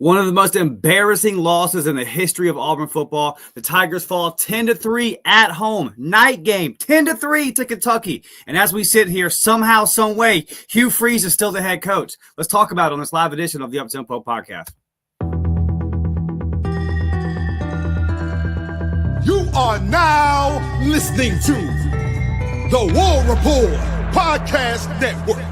One of the most embarrassing losses in the history of Auburn football. The Tigers fall 10-3 at home. Night game, 10-3 to Kentucky. And as we sit here, somehow, some way, Hugh Freeze is still the head coach. Let's talk about it on this live edition of the Uptempo podcast. You are now listening to the War Report Podcast Network.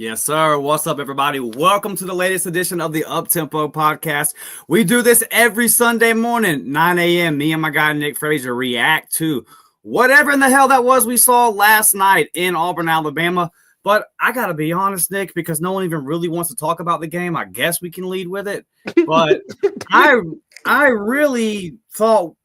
Yes, sir. What's up, everybody? Welcome to the latest edition of the Uptempo podcast. We do this every Sunday morning, 9 a.m. Me and my guy, Nick Frazier, react to whatever in the hell that was we saw last night in Auburn, Alabama. But I got to be honest, Nick, because no one even really wants to talk about the game. I guess we can lead with it. But I really thought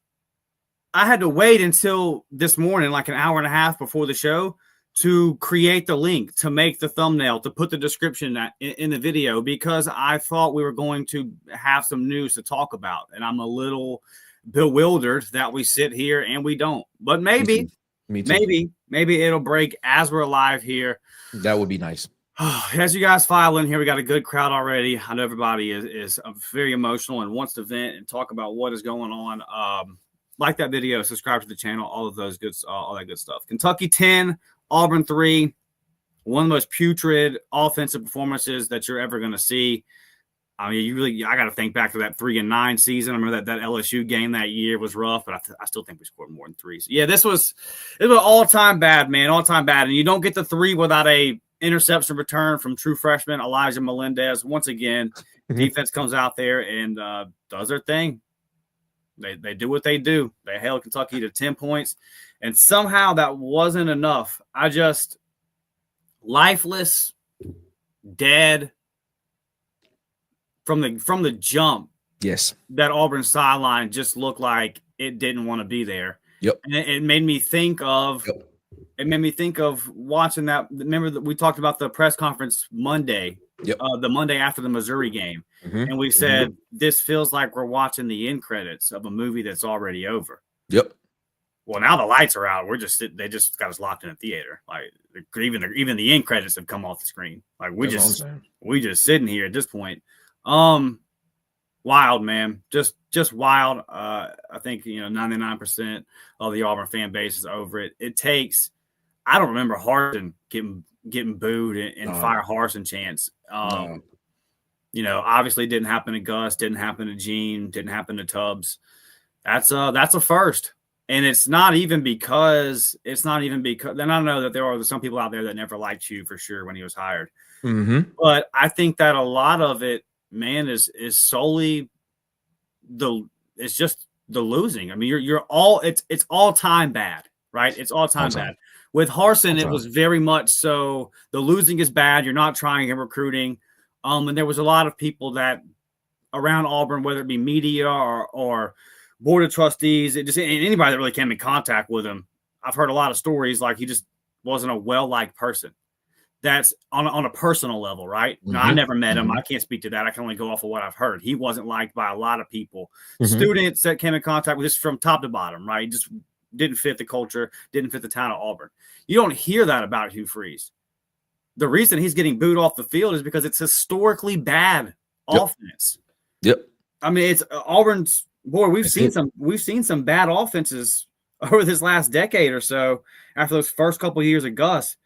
I had to wait until this morning, like an hour and a half before the show, to create the link, to make the thumbnail, to put the description in the video, because I thought we were going to have some news to talk about. And I'm a little bewildered that we sit here and we don't. But maybe, Me too. maybe it'll break as we're live here. That would be nice. As you guys file in here, we got a good crowd already. I know everybody is very emotional and wants to vent and talk about what is going on. Like that video, subscribe to the channel, all that good stuff. Kentucky 10, Auburn 3, one of the most putrid offensive performances that you're ever going to see. I mean, I got to think back to that 3-9 season. I remember that LSU game that year was rough, but I still think we scored more than 3. So yeah, it was all-time bad, man, all-time bad. And you don't get the 3 without a interception return from true freshman Elijah Melendez. Once again, defense comes out there and does their thing. They do what they do. They held Kentucky to 10 points. And somehow that wasn't enough. I just lifeless, dead from the jump. Yes. That Auburn sideline just looked like it didn't want to be there. Yep. And it made me think of watching that. Remember that we talked about the press conference Monday. Yep. The Monday after the Missouri game. And we said, this feels like we're watching the end credits of a movie that's already over. Yep. Well, now the lights are out. They just got us locked in a theater. Like even the end credits have come off the screen. Like we just sitting here at this point. Wild, man. Just wild. I think 99% of the Auburn fan base is over it. It takes. I don't remember Harsin getting booed and fire Harsin chants. Obviously didn't happen to Gus, didn't happen to Gene, didn't happen to Tubbs. That's a first. And it's not even because then I know that there are some people out there that never liked Hugh for sure when he was hired. But I think that a lot of it, man, is solely it's just the losing. I mean, it's all time bad, right? It's all time bad. With Harsin, it was very much so the losing is bad. You're not trying in recruiting. And there was a lot of people that around Auburn, whether it be media or board of trustees, anybody that really came in contact with him. I've heard a lot of stories like he just wasn't a well-liked person. That's on a personal level, right? Now, I never met him. I can't speak to that. I can only go off of what I've heard. He wasn't liked by a lot of people. Students that came in contact with this from top to bottom, right? Just didn't fit the culture, didn't fit the town of Auburn. You don't hear that about Hugh Freeze. The reason he's getting booed off the field is because it's historically bad offense. Yep. I mean, it's Auburn's. Boy, we've seen some bad offenses over this last decade or so after those first couple of years of Gus.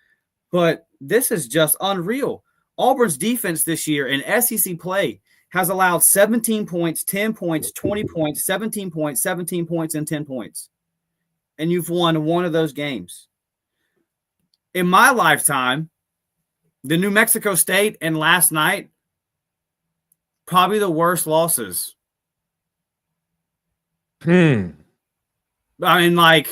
But this is just unreal. Auburn's defense this year in SEC play has allowed 17 points, 10 points, 20 points, 17 points, 17 points, and 10 points. And you've won one of those games. In my lifetime, the New Mexico State and last night, probably the worst losses. I mean, I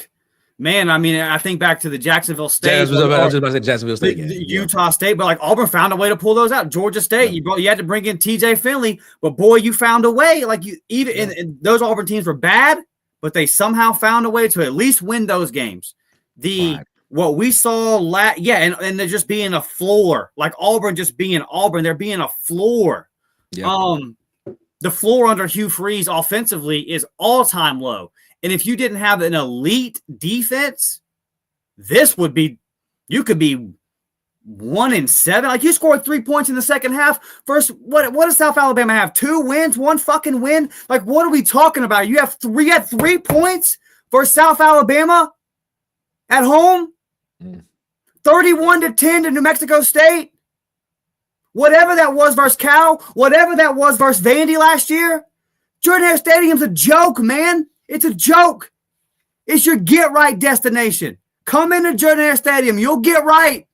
think back to the Jacksonville State. I was just about to say Jacksonville State game. Utah State, but Auburn found a way to pull those out. Georgia State, you had to bring in TJ Finley, but boy, you found a way. And those Auburn teams were bad, but they somehow found a way to at least win those games. What we saw and they're just being a floor, like Auburn just being Auburn. They're being a floor. Yeah. The floor under Hugh Freeze offensively is all-time low. And if you didn't have an elite defense, this would be You could be 1-7. Like, you scored 3 points in the second half. First, what does South Alabama have? 2 wins, 1 fucking win? Like, what are we talking about? You had 3 points for South Alabama at home? 31-10 to New Mexico State? Whatever that was versus Cal, whatever that was versus Vandy last year. Jordan-Hare Stadium's a joke, man. It's a joke. It's your get-right destination. Come into Jordan-Hare Stadium. You'll get right.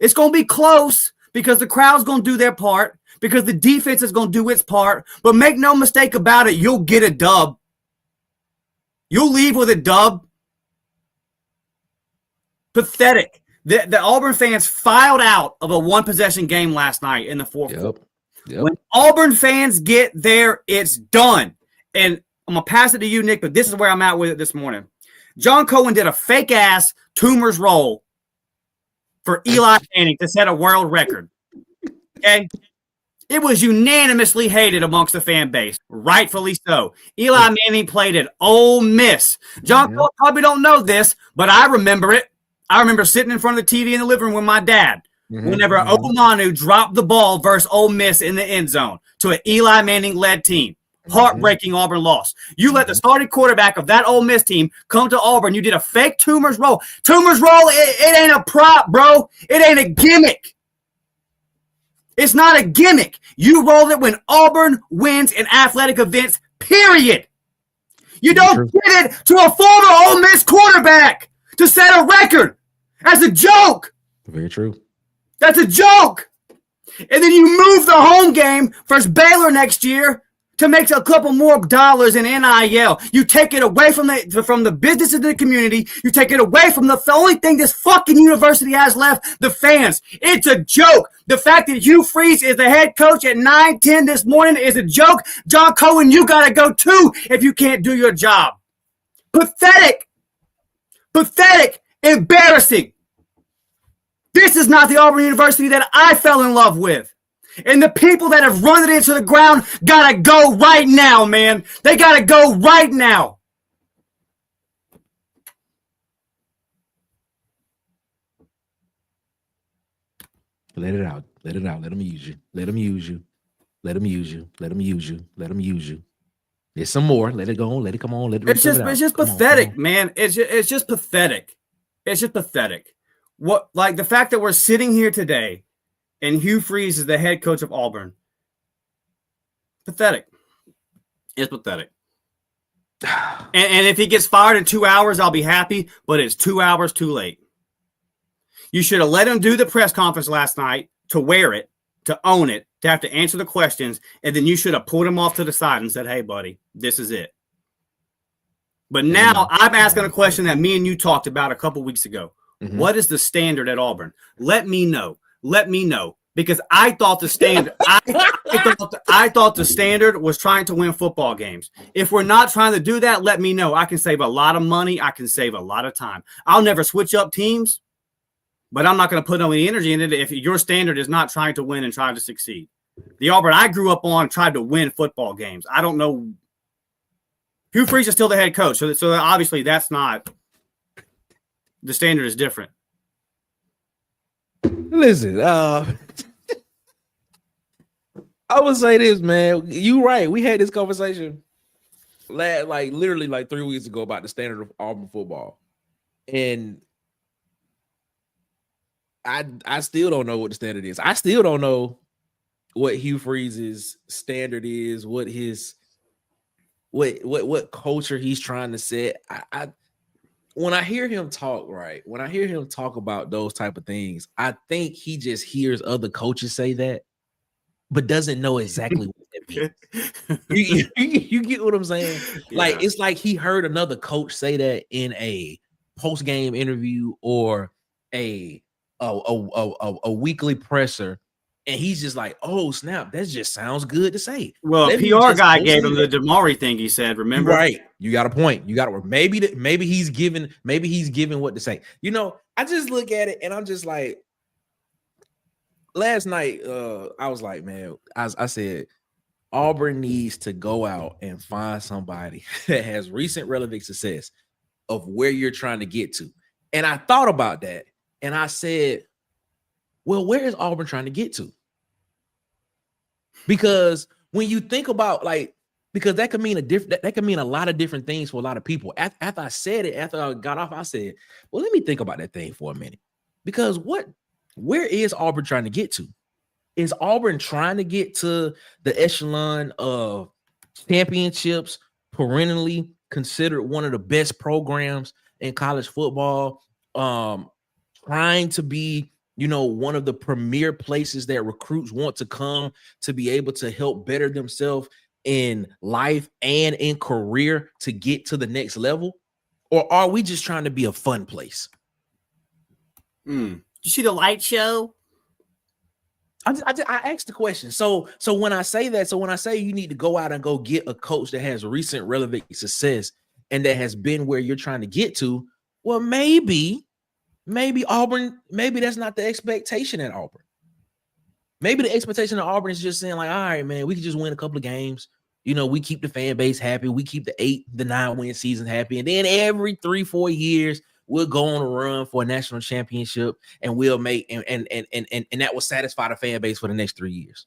It's going to be close because the crowd's going to do their part, because the defense is going to do its part. But make no mistake about it, you'll get a dub. You'll leave with a dub. Pathetic. The Auburn fans filed out of a one-possession game last night in the fourth quarter. When Auburn fans get there, it's done. And I'm going to pass it to you, Nick, but this is where I'm at with it this morning. John Cohen did a fake-ass tumors roll for Eli Manning to set a world record. Okay? It was unanimously hated amongst the fan base, rightfully so. Eli Manning played at Ole Miss. John Cohen probably don't know this, but I remember it. I remember sitting in front of the TV in the living room with my dad whenever Oklahoma dropped the ball versus Ole Miss in the end zone to an Eli Manning-led team. Heartbreaking Auburn loss. You let the starting quarterback of that Ole Miss team come to Auburn. You did a fake tumors roll. Tumors roll, it ain't a prop, bro. It ain't a gimmick. It's not a gimmick. You roll it when Auburn wins in athletic events, period. You don't get it to a former Ole Miss quarterback to set a record. That's a joke. Very true. That's a joke. And then you move the home game versus Baylor next year to make a couple more dollars in NIL. You take it away from the business of the community. You take it away from the only thing this fucking university has left, the fans. It's a joke. The fact that Hugh Freeze is the head coach at 9:10 this morning is a joke. John Cohen, you got to go too if you can't do your job. Pathetic. Pathetic. Embarrassing. This is not the Auburn University that I fell in love with. And the people that have run it into the ground gotta go right now, man. They gotta go right now. Let it out. Let it out. Let them use you. Let them use you. Let them use you. Let them use you. Let them use you. There's some more. Let it go on. Let it come on. Let it. It's just pathetic, man. It's just pathetic. It's just pathetic. What, like the fact that we're sitting here today and Hugh Freeze is the head coach of Auburn. Pathetic. It's pathetic. And if he gets fired in 2 hours, I'll be happy, but it's 2 hours too late. You should have let him do the press conference last night to wear it, to own it, to have to answer the questions, and then you should have pulled him off to the side and said, hey, buddy, this is it. But now I'm asking a question that me and you talked about a couple weeks ago. What is the standard at Auburn? Let me know. Let me know. Because I thought the standard I thought the standard was trying to win football games. If we're not trying to do that, let me know. I can save a lot of money. I can save a lot of time. I'll never switch up teams, but I'm not going to put any energy in it if your standard is not trying to win and trying to succeed. The Auburn I grew up on tried to win football games. I don't know. Hugh Freeze is still the head coach, so obviously that's not – the standard is different. Listen, I would say this, man. You right. We had this conversation literally 3 weeks ago about the standard of Auburn football. And I still don't know what the standard is. I still don't know what Hugh Freeze's standard is, what culture he's trying to set. When I hear him talk, when I hear him talk about those type of things, I think he just hears other coaches say that, but doesn't know exactly what that means. You get what I'm saying? Yeah. It's like he heard another coach say that in a post-game interview or a weekly presser, and he's just like, oh, snap, that just sounds good to say. Well, a PR guy gave him the Damari thing he said, remember? Right. You got a point. You got to maybe he's given what to say. You know, I just look at it and I'm just like, last night, I was like, man, I said, Auburn needs to go out and find somebody that has recent relevant success of where you're trying to get to. And I thought about that. and I said, well, where is Auburn trying to get to? Because when you think about because that could mean that could mean a lot of different things for a lot of people. After I said it, after I got off, I said, well, let me think about that thing for a minute. Because where is Auburn trying to get to? Is Auburn trying to get to the echelon of championships, perennially considered one of the best programs in college football, trying to be, one of the premier places that recruits want to come to be able to help better themselves in life and in career to get to the next level? Or are we just trying to be a fun place? Did you see the light show? I asked the question. So when I say that, when I say you need to go out and go get a coach that has recent relevant success and that has been where you're trying to get to, well, maybe Auburn, maybe that's not the expectation at Auburn. Maybe the expectation at Auburn is just saying like, all right, man, we can just win a couple of games. We keep the fan base happy. We keep the 8, the 9 win season happy. And then every 3-4 years, we'll go on a run for a national championship and we'll make and that will satisfy the fan base for the next 3 years.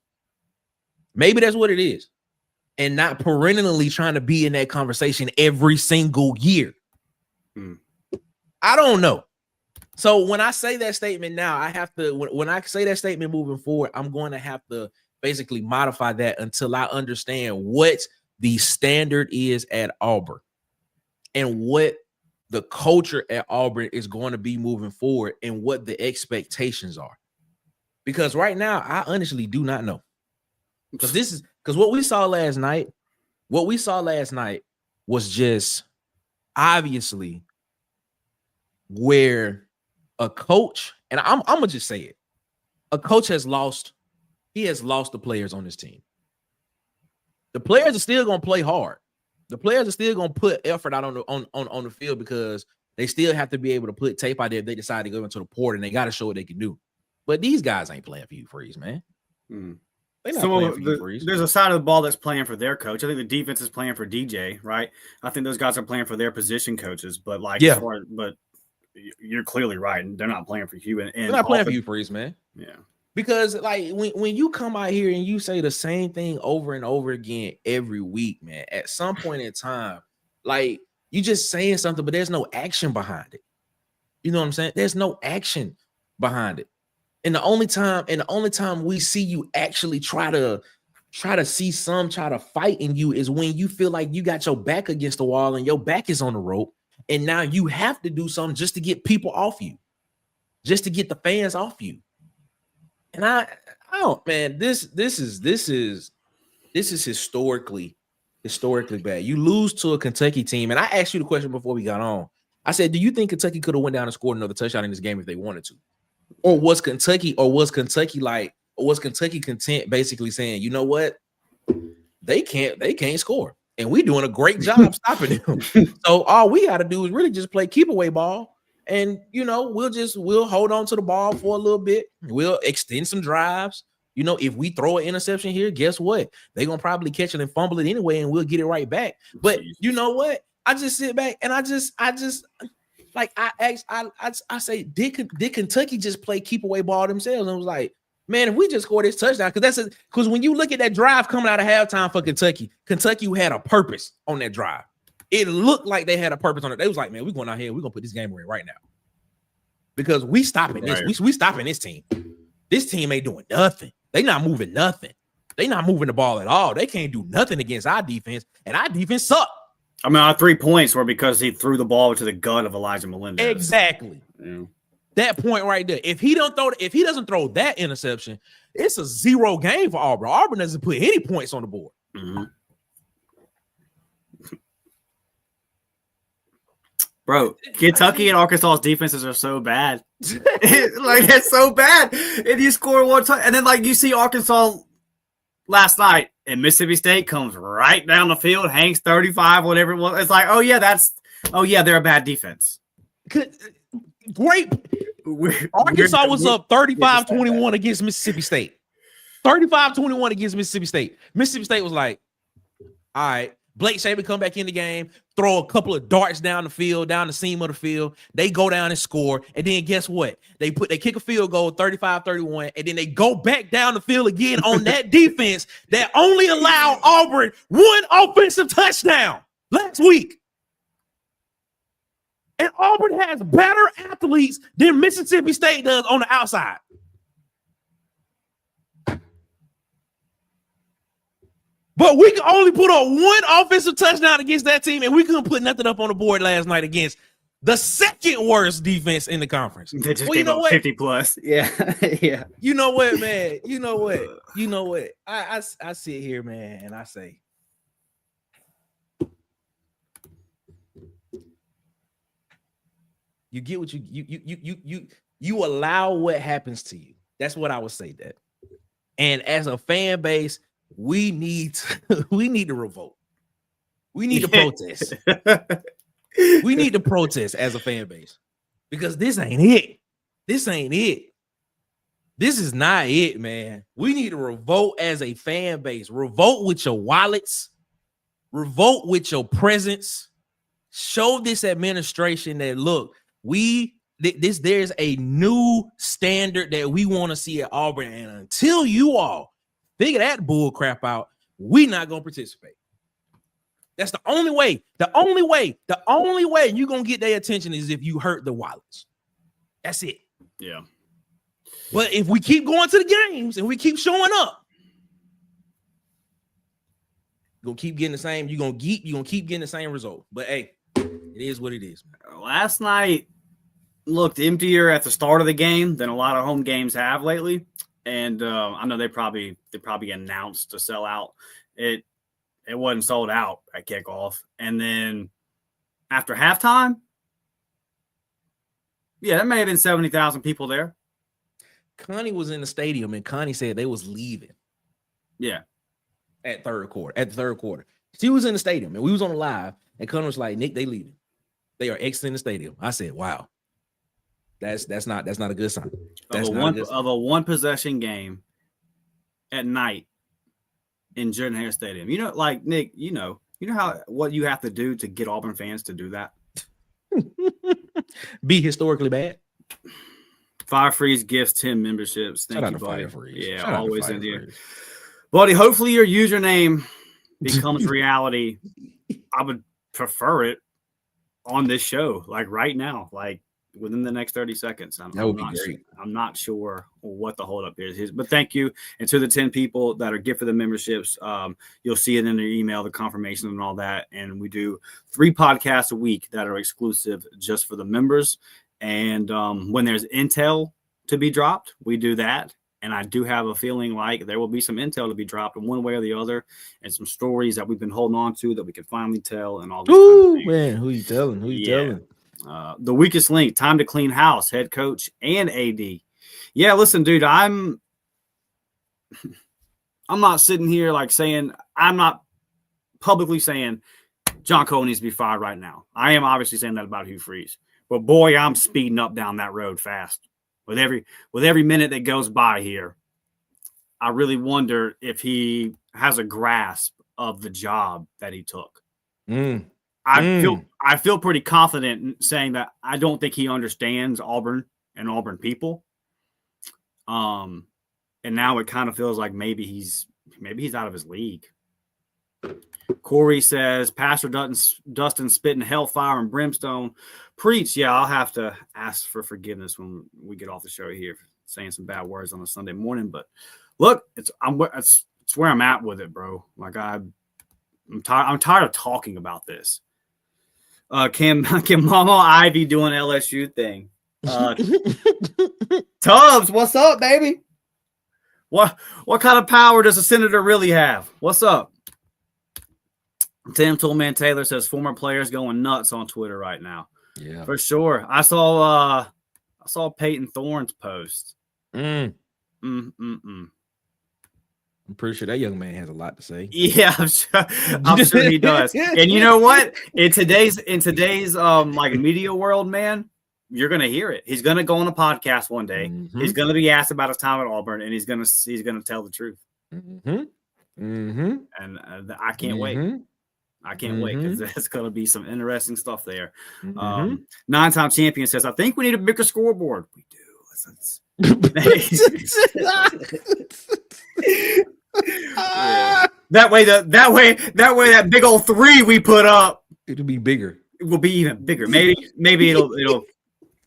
Maybe that's what it is. And not perennially trying to be in that conversation every single year. I don't know. So when I say that statement now, I have to, when I say that statement moving forward, I'm going to have to basically modify that until I understand what the standard is at Auburn and what the culture at Auburn is going to be moving forward and what the expectations are. Because right now, I honestly do not know. Because what we saw last night was just obviously where a coach, and I'm gonna just say it, a coach has lost the players on this team. The players are still gonna play hard. The players are still gonna put effort out on the field because they still have to be able to put tape out there if they decide to go into the portal and they got to show what they can do. But these guys ain't playing for Hugh Freeze, man. They're not playing for Hugh Freeze. There's a side of the ball that's playing for their coach. I think the defense is playing for DJ, right? I think those guys are playing for their position coaches. But but you're clearly right, and they're not playing for Hugh. And they're not playing for Hugh Freeze, man. Yeah. Because when you come out here and you say the same thing over and over again every week, man, at some point in time, you just saying something, but there's no action behind it. You know what I'm saying? There's no action behind it. And the only time we see you actually try to fight in you is when you feel like you got your back against the wall and your back is on the rope, and now you have to do something just to get people off you, just to get the fans off you. And I don't, man, this is historically bad. You lose to a Kentucky team. And I asked you the question before we got on. I said, do you think Kentucky could have went down and scored another touchdown in this game if they wanted to? Or was Kentucky content basically saying, you know what? They can't score. And we're doing a great job stopping them. So all we got to do is really just play keep away ball. And, we'll hold on to the ball for a little bit. We'll extend some drives. If we throw an interception here, guess what? They're going to probably catch it and fumble it anyway, and we'll get it right back. But you know what? I just sit back and I say, did Kentucky just play keep away ball themselves? And I was like, man, if we just score this touchdown, because when you look at that drive coming out of halftime for Kentucky had a purpose on that drive. It looked like they had a purpose on it. They was like, man, we're going out here. We're going to put this game away right now. Because we stopping this. We stopping this team. This team ain't doing nothing. They not moving nothing. They not moving the ball at all. They can't do nothing against our defense. And our defense suck. I mean, our 3 points were because he threw the ball to the gut of Elijah Melendez. Exactly. Yeah. That point right there. If he doesn't throw that interception, it's a 0 game for Auburn. Auburn doesn't put any points on the board. Mm-hmm. Bro, Kentucky and Arkansas's defenses are so bad. It's so bad. And you score one time, and then you see Arkansas last night, and Mississippi State comes right down the field, hangs 35, whatever it was. It's like, they're a bad defense. Great. Arkansas was up 35-21 against Mississippi State. 35-21 against Mississippi State. Mississippi State was like, all right. Blake Shapen come back in the game, throw a couple of darts down the field, down the seam of the field. They go down and score. And then guess what? They kick a field goal 35-31, and then they go back down the field again on that defense that only allowed Auburn one offensive touchdown last week. And Auburn has better athletes than Mississippi State does on the outside. But we can only put on one offensive touchdown against that team, and we couldn't put nothing up on the board last night against the second worst defense in the conference. They just gave up 50 plus. Yeah. Yeah. You know what, man? You know what? I sit here, man, and I say, you get what you allow what happens to you. That's what I would say that. And as a fan base, we need to revolt. We need to protest. We need to protest as a fan base because this ain't it. This ain't it. This is not it, man. We need to revolt as a fan base. Revolt with your wallets. Revolt with your presence. Show this administration that look, there's a new standard that we want to see at Auburn, and until you all figure that bull crap out, we not gonna participate. That's the only way. The only way you're gonna get their attention is if you hurt the wallets. That's it. Yeah. But if we keep going to the games and we keep showing up, you're gonna keep getting the same. You're gonna keep getting the same result. But hey, it is what it is. Last night looked emptier at the start of the game than a lot of home games have lately. And I know they probably announced to sell out. It wasn't sold out at kickoff. And then after halftime, yeah, there may have been 70,000 people there. Connie was in the stadium, and Connie said they was leaving. Yeah. At the third quarter. She was in the stadium, and we was on the live, and Connie was like, Nick, they leaving. They are exiting the stadium. I said, wow. That's not a good sign. That's of a one possession game at night in Jordan Hare Stadium. You know, like Nick, you know what you have to do to get Auburn fans to do that. Be historically bad. Fire Freeze gifts 10 memberships. Thank you, buddy. Fire Freeze. Yeah, Shout always in here, buddy. Hopefully your username becomes reality. I would prefer it on this show, like right now, like within the next 30 seconds. That would be great. I'm not sure what the holdup is, but thank you. And to the 10 people that are gifted the memberships, you'll see it in their email, the confirmation and all that. And we do 3 podcasts a week that are exclusive just for the members. And when there's intel to be dropped, we do that. And I do have a feeling like there will be some intel to be dropped in one way or the other, and some stories that we've been holding on to that we can finally tell. And all this Ooh, man, who you telling? Telling? The weakest link, time to clean house, head coach and AD. Yeah, listen, dude, I'm not sitting here like saying, I'm not publicly saying John Cole needs to be fired right now. I am obviously saying that about Hugh Freeze. But boy, I'm speeding up down that road fast. With every minute that goes by here, I really wonder if he has a grasp of the job that he took. I feel pretty confident in saying that I don't think he understands Auburn and Auburn people. And now it kind of feels like maybe he's out of his league. Corey says, Pastor Dustin spitting hellfire and brimstone. Preach. Yeah, I'll have to ask for forgiveness when we get off the show here, saying some bad words on a Sunday morning. But look, it's where I'm at with it, bro. Like I'm tired of talking about this. Can Mama Ivy do an LSU thing? Tubbs, what's up, baby? What kind of power does a senator really have? What's up? Tim Toolman Taylor says former players going nuts on Twitter right now. Yeah, for sure. I saw Peyton Thorne's post. I'm pretty sure that young man has a lot to say. Yeah, I'm sure he does. And you know what? In today's like media world, man, you're gonna hear it. He's gonna go on a podcast one day. Mm-hmm. He's gonna be asked about his time at Auburn, and he's gonna tell the truth. Mm-hmm. Mm-hmm. And I can't wait. I can't wait because there's going to be some interesting stuff there. Mm-hmm. 9-time champion says, I think we need a bigger scoreboard. We do. Yeah. That way that big old 3 we put up, it'll be bigger. It will be even bigger. Maybe it'll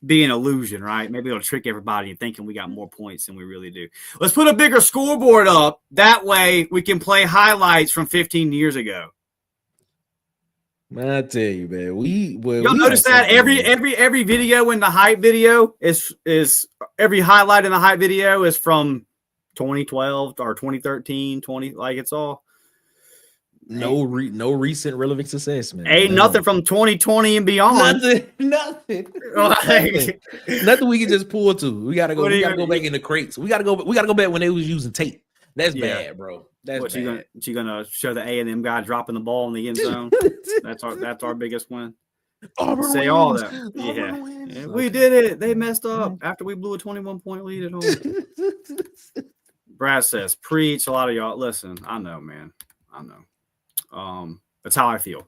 be an illusion, right? Maybe it'll trick everybody into thinking we got more points than we really do. Let's put a bigger scoreboard up. That way we can play highlights from 15 years ago. Man, I tell you, man, y'all notice that every video in the hype video is every highlight in the hype video is from 2012 or 2013, like it's all no recent relevant success, man. Ain't nothing from 2020 and beyond. Nothing. Nothing we can just pull to. We gotta go back in the crates. We gotta go back when they was using tape. That's bad, bro. That's bad. You gonna show the A&M guy dropping the ball in the end zone? That's our biggest win. Auburn say wins. all that. Yeah, we did it. They messed up after we blew a 21-point lead at home. Brad says, "Preach." A lot of y'all listen. I know, man. I know. That's how I feel.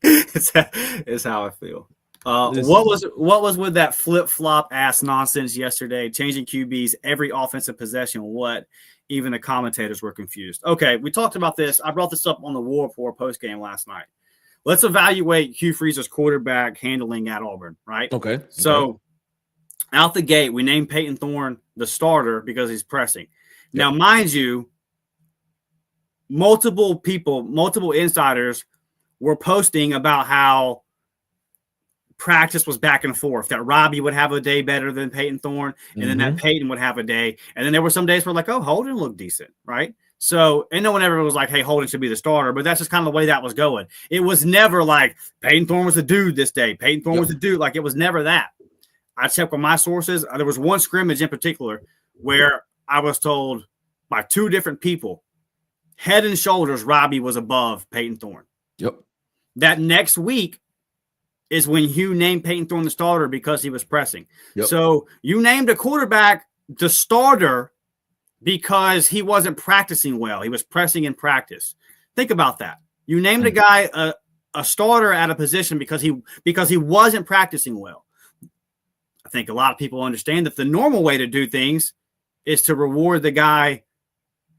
it's how I feel. What was with that flip-flop ass nonsense yesterday, changing QBs every offensive possession? What? Even the commentators were confused. Okay, we talked about this. I brought this up on the War Report post-game last night. Let's evaluate Hugh Freeze's quarterback handling at Auburn, right? Okay. So out the gate, we named Peyton Thorne the starter because he's pressing. Yep. Now, mind you, multiple insiders were posting about how practice was back and forth, that Robbie would have a day better than Peyton Thorne, and then that Peyton would have a day. And then there were some days where like, oh, Holden looked decent, right? So, and no one ever was like, hey, Holden should be the starter, but that's just kind of the way that was going. It was never like Peyton Thorne was the dude this day. Peyton Thorne was the dude. Like, it was never that. I checked with my sources. There was one scrimmage in particular where I was told by 2 different people, head and shoulders, Robbie was above Peyton Thorne. Yep. That next week is when Hugh named Peyton Thorne the starter because he was pressing. Yep. So you named a quarterback the starter because he wasn't practicing well. He was pressing in practice. Think about that. You named a guy a starter at a position because he wasn't practicing well. I think a lot of people understand that the normal way to do things is to reward the guy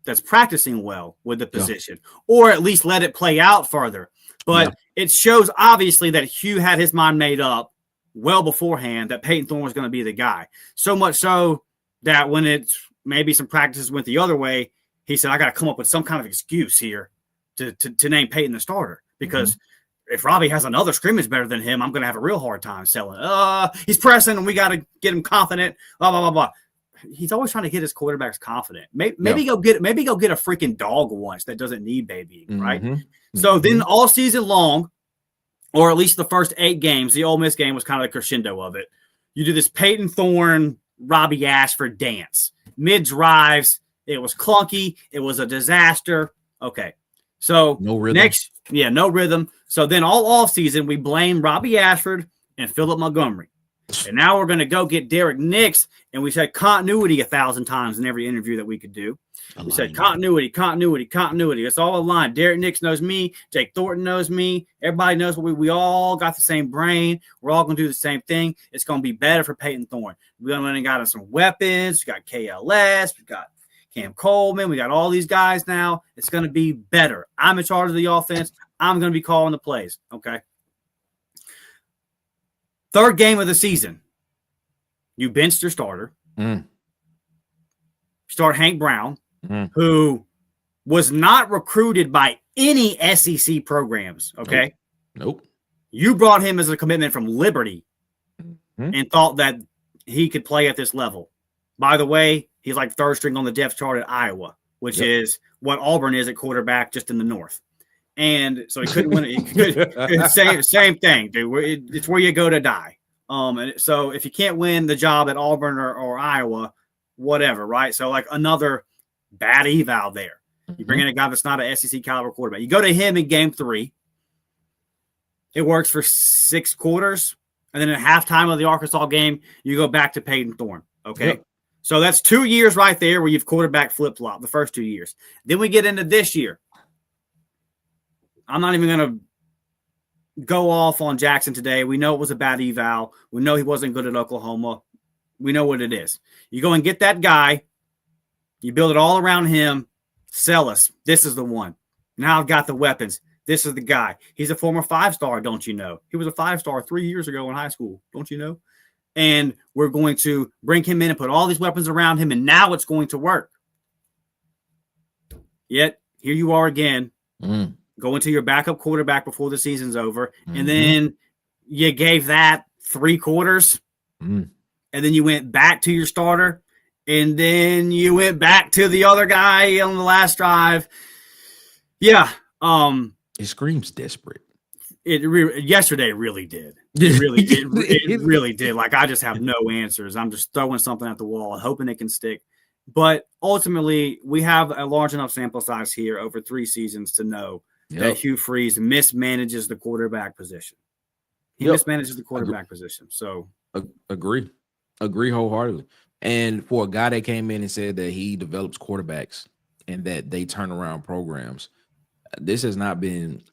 that's practicing well with the position, or at least let it play out further. But it shows obviously that Hugh had his mind made up well beforehand that Peyton Thorne was going to be the guy. So much so that when it's maybe some practices went the other way, he said, I got to come up with some kind of excuse here to name Peyton the starter, because if Robbie has another scrimmage better than him, I'm going to have a real hard time selling. He's pressing and we got to get him confident. Blah, blah, blah, blah. He's always trying to get his quarterbacks confident. Maybe go get a freaking dog once that doesn't need babying, right? So then all season long, or at least the first 8 games, the Ole Miss game was kind of the crescendo of it. You do this Peyton Thorne, Robbie Ashford dance. Mid-drives, it was clunky. It was a disaster. Okay. So no rhythm. No rhythm. So then all offseason, we blame Robbie Ashford and Philip Montgomery. And now we're going to go get Derek Nix, and we said continuity 1,000 times in every interview that we could do. We said continuity. It's all aligned. Derek Nix knows me. Jake Thornton knows me. Everybody knows we all got the same brain. We're all going to do the same thing. It's going to be better for Peyton Thorne. We went and got him some weapons. We got KLS. We got Cam Coleman. We got all these guys now. It's going to be better. I'm in charge of the offense. I'm going to be calling the plays. Okay. 3rd game of the season, you benched your starter. Start Hank Brown, who was not recruited by any SEC programs, okay? Nope. You brought him as a commitment from Liberty and thought that he could play at this level. By the way, he's like 3rd string on the depth chart at Iowa, which is what Auburn is at quarterback, just in the north. And so he couldn't win it. Same thing, dude. It's where you go to die. And so if you can't win the job at Auburn or Iowa, whatever, right? So like another bad eval there. You bring in a guy that's not an SEC caliber quarterback. You go to him in game 3. It works for 6 quarters. And then at halftime of the Arkansas game, you go back to Peyton Thorne. Okay. Yep. So that's 2 years right there where you've quarterback flip-flop, the first 2 years. Then we get into this year. I'm not even going to go off on Jackson today. We know it was a bad eval. We know he wasn't good at Oklahoma. We know what it is. You go and get that guy. You build it all around him. Sell us. This is the one. Now I've got the weapons. This is the guy. He's a former 5-star, don't you know? He was a 5-star 3 years ago in high school, don't you know? And we're going to bring him in and put all these weapons around him, and now it's going to work. Yet, here you are again, going to your backup quarterback before the season's over, and then you gave that 3 quarters, and then you went back to your starter, and then you went back to the other guy on the last drive. Yeah. It screams desperate. Yesterday really did. It really did. It really did. Like, I just have no answers. I'm just throwing something at the wall, hoping it can stick. But ultimately, we have a large enough sample size here over 3 seasons to know that Hugh Freeze mismanages the quarterback position. He mismanages the quarterback position. So agree wholeheartedly. And for a guy that came in and said that he develops quarterbacks and that they turn around programs, this has not been,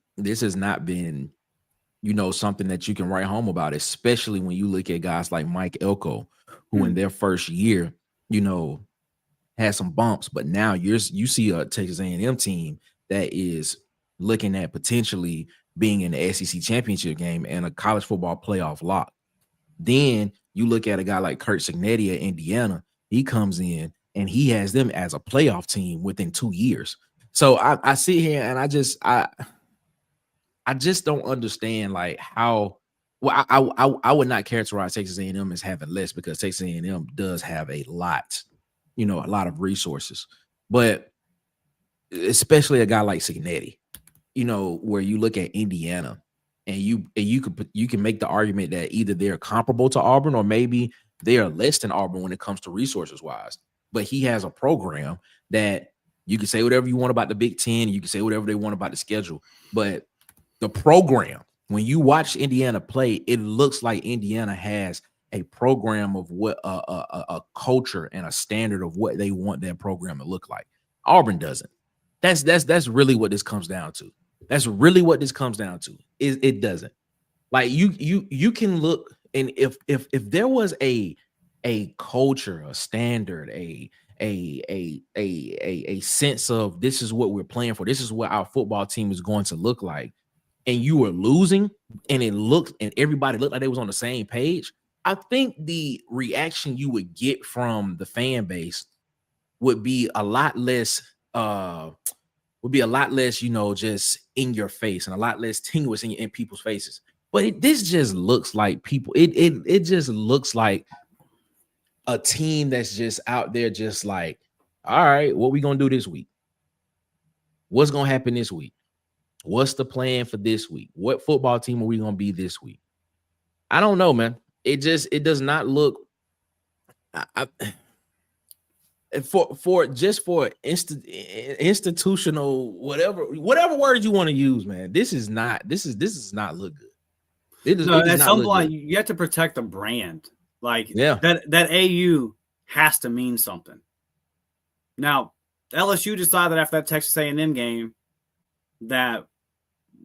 something that you can write home about, especially when you look at guys like Mike Elko, who in their first year, had some bumps, but now you see a Texas A&M team that is looking at potentially being in the SEC championship game and a college football playoff lock. Then you look at a guy like Kurt Cignetti at Indiana. He comes in and he has them as a playoff team within 2 years. So I sit here and I just don't understand like how. Well, I would not characterize Texas A&M as having less, because Texas A&M does have a lot of resources, but especially a guy like Cignetti, where you look at Indiana and you can make the argument that either they're comparable to Auburn or maybe they are less than Auburn when it comes to resources wise. But he has a program that you can say whatever you want about the Big Ten, you can say whatever they want about the schedule, but the program, when you watch Indiana play, it looks like Indiana has a program of what a culture and a standard of what they want their program to look like. Auburn doesn't. That's really what this comes down to. That's really what this comes down to. It doesn't. Like you can look, and if there was a culture, a standard, a sense of this is what we're playing for, this is what our football team is going to look like, and you were losing, and everybody looked like they was on the same page, I think the reaction you would get from the fan base would be a lot less, just in your face and a lot less tenuous in people's faces. But this just looks like people. It just looks like a team that's just out there, just like, all right, what we gonna do this week? What's gonna happen this week? What's the plan for this week? What football team are we gonna be this week? I don't know, man. It does not look. For institutional whatever words you want to use, man. This is not look good. At some point, you have to protect the brand. Like that AU has to mean something. Now, LSU decided after that Texas A&M game that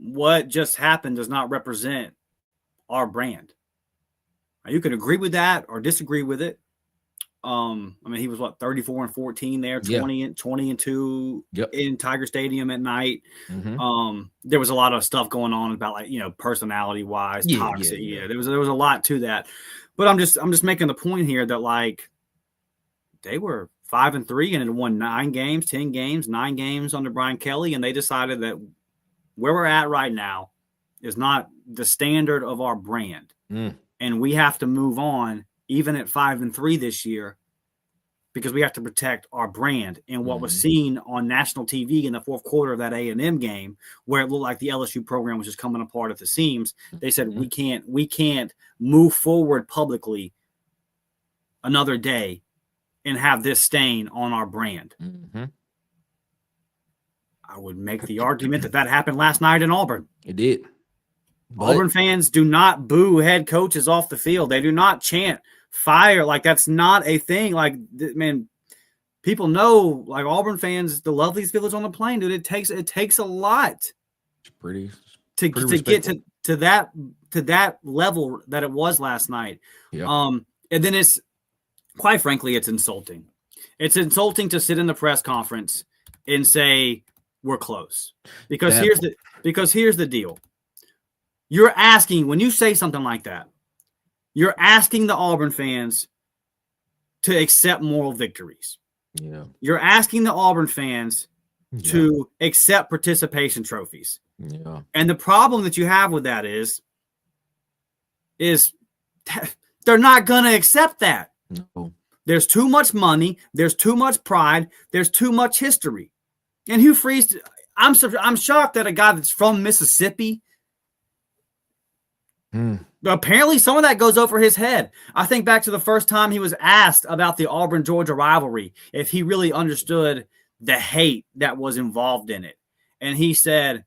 what just happened does not represent our brand. Now, you can agree with that or disagree with it. I mean, he was 34-14 there, 20-2 in Tiger Stadium at night. There was a lot of stuff going on about personality wise, toxic. There was a lot to that. But I'm just making the point here that like they were 5-3 and had won 9 games, 10 games, 9 games under Brian Kelly, and they decided that where we're at right now is not the standard of our brand. And we have to move on, even at 5-3 this year, because we have to protect our brand. And what was seen on national TV in the fourth quarter of that A&M game, where it looked like the LSU program was just coming apart at the seams, they said we can't move forward publicly another day and have this stain on our brand. I would make the argument that happened last night in Auburn. It did. But Auburn fans do not boo head coaches off the field. They do not chant fire. Like, that's not a thing. Like, man, people know, like, Auburn fans, the loveliest village on the plain, dude. It takes a lot. Pretty to get to that level that it was last night. Yeah. And then it's quite frankly, it's insulting. It's insulting to sit in the press conference and say we're close. Because here's the deal. You're asking, when you say something like that, you're asking the Auburn fans to accept moral victories. Yeah. You're asking the Auburn fans to accept participation trophies. Yeah. And the problem that you have with that is they're not going to accept that. No. There's too much money. There's too much pride. There's too much history. And Hugh Freeze, I'm shocked that a guy that's from Mississippi, apparently some of that goes over his head. I think back to the first time he was asked about the Auburn-Georgia rivalry, if he really understood the hate that was involved in it. And he said,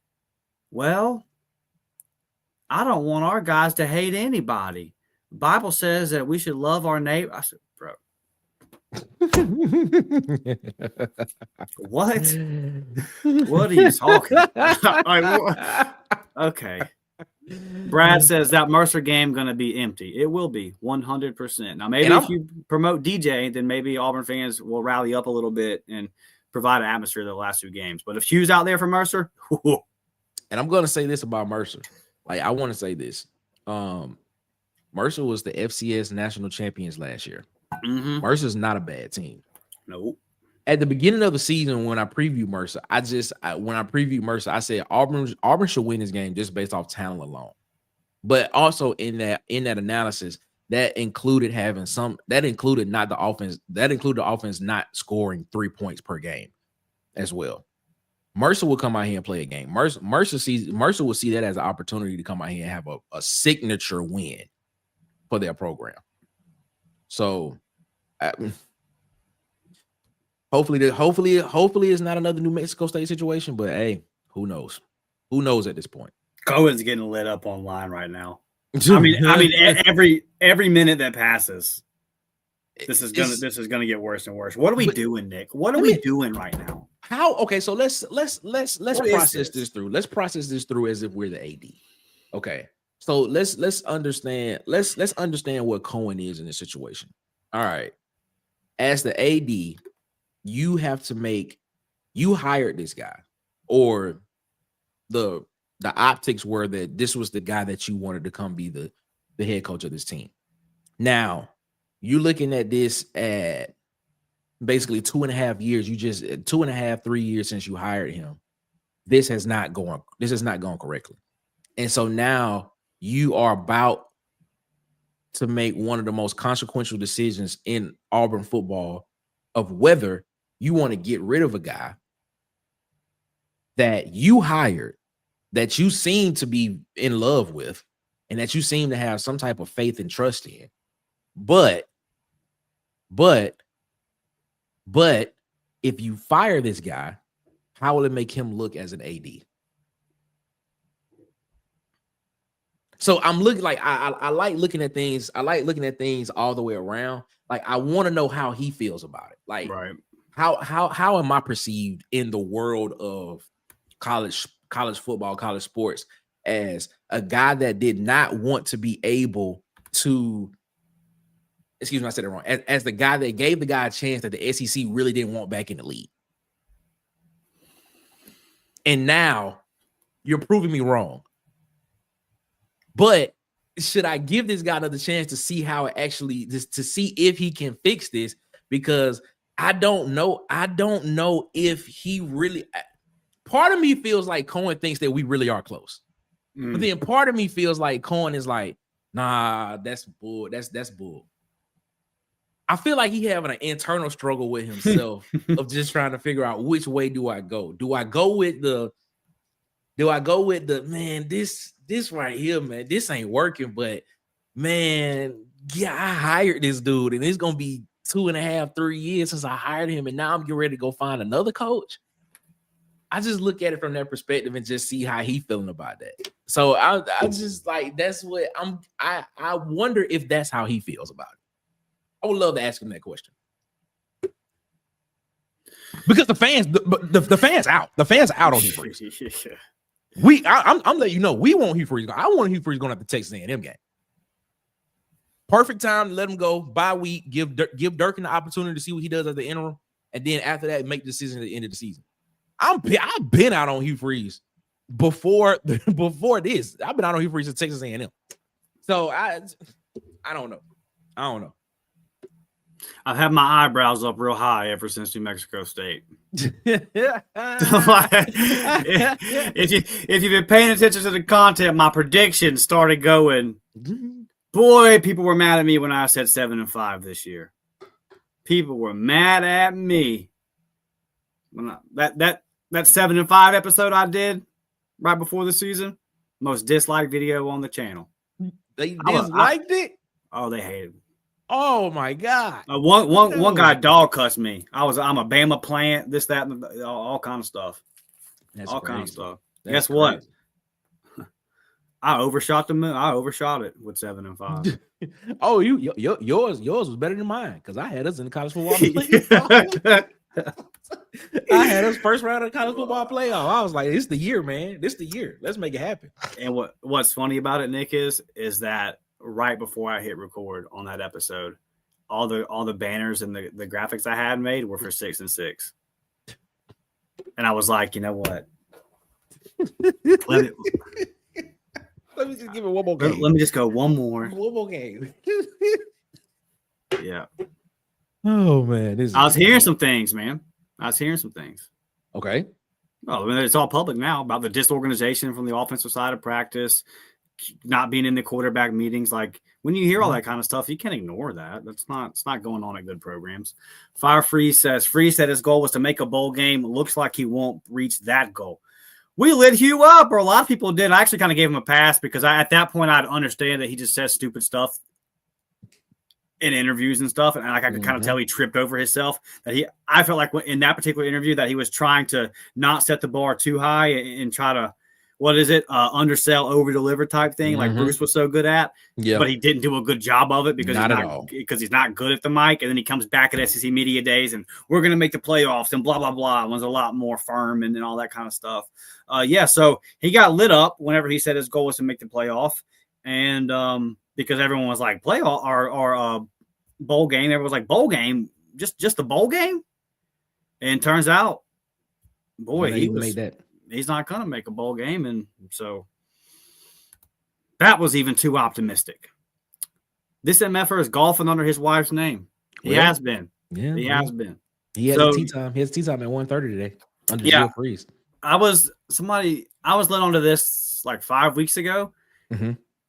well, I don't want our guys to hate anybody. The Bible says that we should love our neighbor. I said, bro. What? What are you talking about? Okay. Brad says that Mercer game going to be empty. It will be 100%. Now, maybe if you promote DJ, then maybe Auburn fans will rally up a little bit and provide an atmosphere the last two games. But if Hugh's out there for Mercer, and I'm going to say this about Mercer. Like, I want to say this. Mercer was the FCS national champions last year. Mm-hmm. Mercer's not a bad team. Nope. At the beginning of the season, when I previewed Mercer, I said Auburn should win this game just based off talent alone. But also in that analysis, that included the offense not scoring 3 points per game as well. Mercer will come out here and play a game. Mercer will see that as an opportunity to come out here and have a signature win for their program. So hopefully it's not another New Mexico State situation, but hey, who knows? Who knows at this point? Cohen's getting lit up online right now. I mean, every minute that passes, this is gonna get worse and worse. What are we doing, Nick? What are we doing right now? How? Okay, so let's process this through. Let's process this through as if we're the AD. Okay, so let's understand. Let's understand what Cohen is in this situation. All right, as the AD, you hired this guy, or the optics were that this was the guy that you wanted to come be the head coach of this team. Now you're looking at this at basically 2.5 years. 2.5, 3 years since you hired him. This has not gone correctly. And so now you are about to make one of the most consequential decisions in Auburn football of whether you want to get rid of a guy that you hired, that you seem to be in love with, and that you seem to have some type of faith and trust in. But if you fire this guy, how will it make him look as an AD? So I'm looking like I like looking at things. I like looking at things all the way around. Like, I want to know how he feels about it. Like, right. How am I perceived in the world of college football, college sports, as a guy that did not want to be able to, excuse me, I said it wrong, as the guy that gave the guy a chance that the SEC really didn't want back in the league. And now you're proving me wrong. But should I give this guy another chance to see how it actually, to see if he can fix this? Because I don't know if he really, part of me feels like Cohen thinks that we really are close. But then part of me feels like Cohen is like, nah, that's bull. That's bull. I feel like he having an internal struggle with himself of just trying to figure out which way do I go? Do I go with the man, this right here, man, this ain't working, but man, yeah, I hired this dude and it's gonna be 2.5, 3 years since I hired him, and now I'm getting ready to go find another coach. I just look at it from that perspective and just see how he feeling about that. So I just like, that's what I wonder if that's how he feels about it. I would love to ask him that question. Because the fans out. The fans out on Hugh Freeze. I'm letting you know we want Hugh Freeze. I want Hugh Freeze going after Texas A&M game. Perfect time to let him go. Bye week. Give Durkin the opportunity to see what he does at the interim, and then after that, make the decision at the end of the season. I've been out on Hugh Freeze before this. I've been out on Hugh Freeze at Texas A&M. So I don't know. I've had my eyebrows up real high ever since New Mexico State. If you've been paying attention to the content, my predictions started going. Boy, people were mad at me when I said 7-5 this year. People were mad at me. When that 7-5 episode I did right before the season, most disliked video on the channel. They disliked it? Oh, they hated it. Oh my God! One guy dog cussed me. I'm a Bama plant. This, that, and all kind of stuff. That's all crazy. kind of stuff. That's Guess what? I overshot the moon. I overshot it with 7-5. Oh, yours was better than mine because I had us in the college football playoff. I had us first round of the college football playoff. I was like, "This is the year, man. This is the year. Let's make it happen." And what's funny about it, Nick, is that right before I hit record on that episode, all the banners and the graphics I had made were for 6-6, and I was like, you know what? Let me just give it one more game. Let me just go one more. One more game. Yeah. Oh man, I was hearing some things, man. I was hearing some things. Okay. Well, I mean, it's all public now about the disorganization from the offensive side of practice, not being in the quarterback meetings. Like when you hear all that kind of stuff, you can't ignore that. It's not going on at good programs. Freeze said his goal was to make a bowl game. Looks like he won't reach that goal. We lit Hugh up, or a lot of people did. I actually kind of gave him a pass because at that point I'd understand that he just says stupid stuff in interviews and stuff, and I could kind of tell he tripped over himself. I felt like in that particular interview that he was trying to not set the bar too high and try to, undersell, over deliver type thing, like Bruce was so good at. Yeah, but he didn't do a good job of it because he's not good at the mic. And then he comes back at SEC Media Days and we're going to make the playoffs and blah blah blah. And was a lot more firm and all that kind of stuff. So he got lit up whenever he said his goal was to make the playoff, and because everyone was like playoff or bowl game, everyone was like bowl game, just the bowl game, and turns out, boy, he's not going to make a bowl game, and so that was even too optimistic. This MFer is golfing under his wife's name. He has been. Yeah, he has been. He had tea time. He has tea time at 1:30 today under Hugh Freeze. I was led onto this like 5 weeks ago.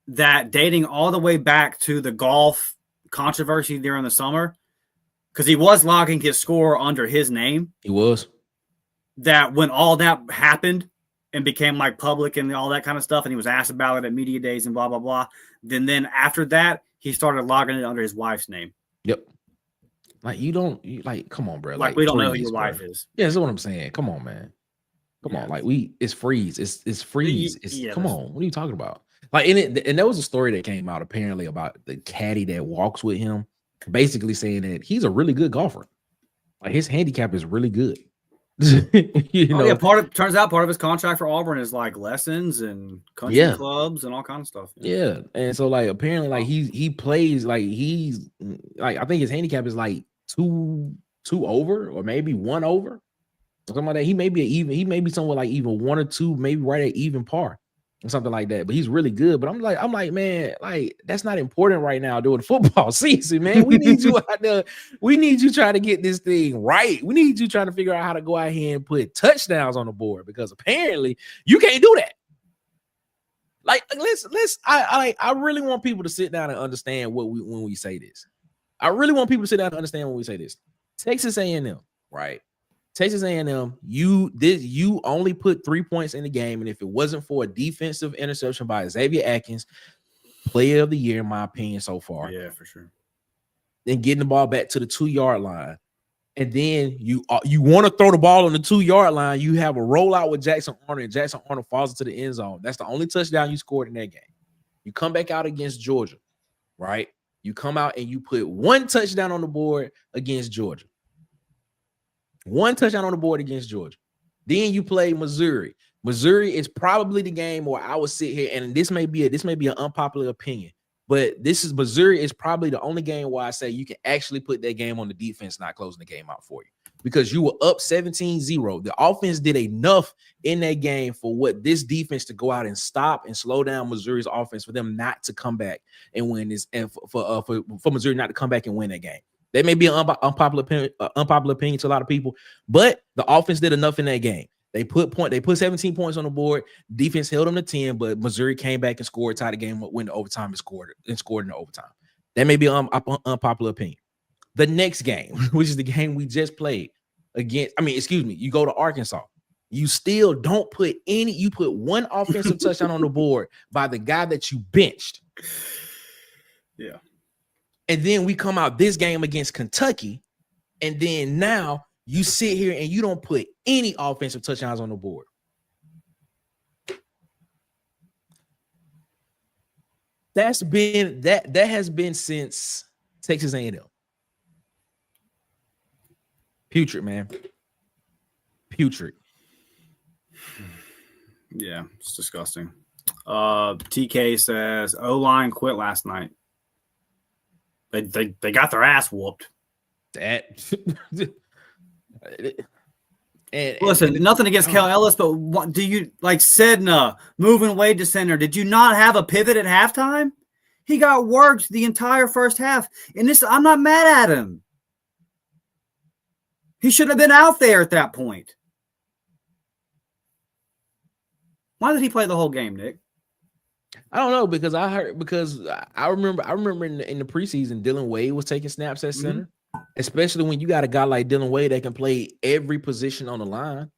That dating all the way back to the golf controversy during the summer, because he was logging his score under his name. He was. That when all that happened and became like public and all that kind of stuff, and he was asked about it at media days and blah blah blah. Then after that, he started logging it under his wife's name. Yep. Like come on, bro. Like we don't know who your wife is. Yeah, that's what I'm saying. Come on, man. Come on. Like it's Freeze. It's Freeze. Come on. What are you talking about? Like and there was a story that came out apparently about the caddy that walks with him, basically saying that he's a really good golfer. Like his handicap is really good. Turns out part of his contract for Auburn is like lessons and country clubs and all kinds of stuff. Yeah. And so like apparently like he plays like he's like, I think his handicap is like two over or maybe 1 over. Something like that. He may be somewhere like even 1 or 2, maybe right at even par or something like that. But he's really good. But I'm like, man, like that's not important right now during the football season, man. We need you out there. We need you trying to get this thing right. We need you trying to figure out how to go out here and put touchdowns on the board, because apparently you can't do that. Like, I really want people to sit down and understand when we say this. I really want people to sit down and understand when we say this. Texas A&M, right? Texas A&M, you only put 3 points in the game, and if it wasn't for a defensive interception by Xavier Atkins, player of the year in my opinion so far. Yeah, for sure. Then getting the ball back to the 2-yard line, and then you want to throw the ball on the 2-yard line. You have a rollout with Jackson Arnold, and Jackson Arnold falls into the end zone. That's the only touchdown you scored in that game. You come back out against Georgia, right? You come out and you put 1 touchdown on the board against Georgia. 1 touchdown on the board against Georgia. Then you play Missouri. Missouri is probably the game where I would sit here, and this may be an unpopular opinion, but Missouri is probably the only game where I say you can actually put that game on the defense, not closing the game out for you, because you were up 17-0. The offense did enough in that game for what this defense to go out and stop and slow down Missouri's offense for them not to come back and win this, and for Missouri not to come back and win that game. That may be an unpopular opinion to a lot of people, but the offense did enough in that game. They put 17 points on the board. Defense held them to 10, but Missouri came back and scored, tied the game up, went to overtime and scored in the overtime. That may be an unpopular opinion. The next game, which is the game we just played you go to Arkansas. You still don't put you put one offensive touchdown on the board by the guy that you benched. Yeah. And then we come out this game against Kentucky, and then now you sit here and you don't put any offensive touchdowns on the board. That has been since Texas A&M. Putrid, man. Putrid. Yeah, it's disgusting. TK says O-line quit last night. They got their ass whooped. Listen, nothing against Kel Ellis, but what do you like Sedna moving Wade to center? Did you not have a pivot at halftime? He got worked the entire first half. And I'm not mad at him. He should have been out there at that point. Why did he play the whole game, Nick? I don't know, because I remember in the preseason, Dylan Wade was taking snaps at center, especially when you got a guy like Dylan Wade that can play every position on the line.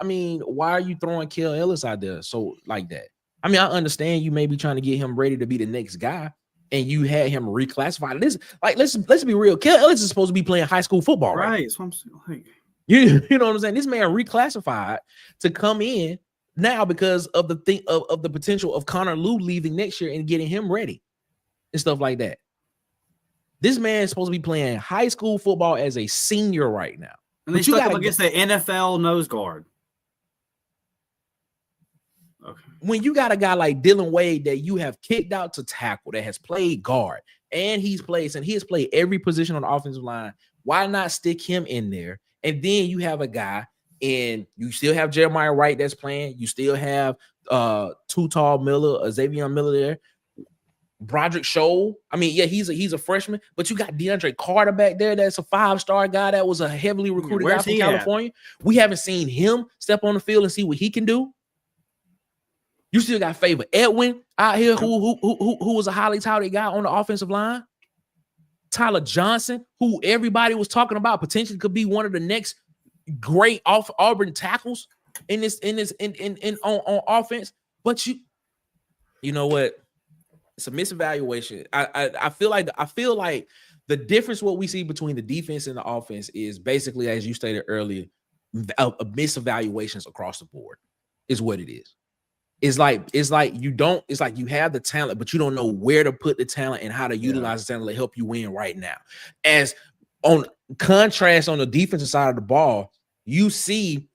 I mean, why are you throwing Kel Ellis out there so like that? I mean, I understand you may be trying to get him ready to be the next guy, and you had him reclassified. Let's be real. Kel Ellis is supposed to be playing high school football, right? That's what I'm saying. Like, you know what I'm saying? This man reclassified to come in now because of the thing of the potential of Connor Lew leaving next year and getting him ready and stuff like that. This man is supposed to be playing high school football as a senior right now. And they stuck him against the NFL nose guard. Okay. When you got a guy like Dylan Wade that you have kicked out to tackle, that has played guard, and he has played every position on the offensive line, why not stick him in there? And then you have a guy, and you still have Jeremiah Wright that's playing. You still have Xavier Miller there. Broderick Scholl. I mean, yeah, he's a freshman, but you got DeAndre Carter back there. That's a 5-star guy that was a heavily recruited guy from California. We haven't seen him step on the field and see what he can do. You still got Favor Edwin out here, who was a highly touted guy on the offensive line. Tyler Johnson, who everybody was talking about potentially could be one of the next great Auburn tackles on offense. But you know what? It's a misevaluation. I feel like the difference what we see between the defense and the offense is basically, as you stated earlier, misevaluations across the board is what it is. It's like you have the talent, but you don't know where to put the talent and how to utilize the talent to help you win right now. As on contrast, on the defensive side of the ball, you see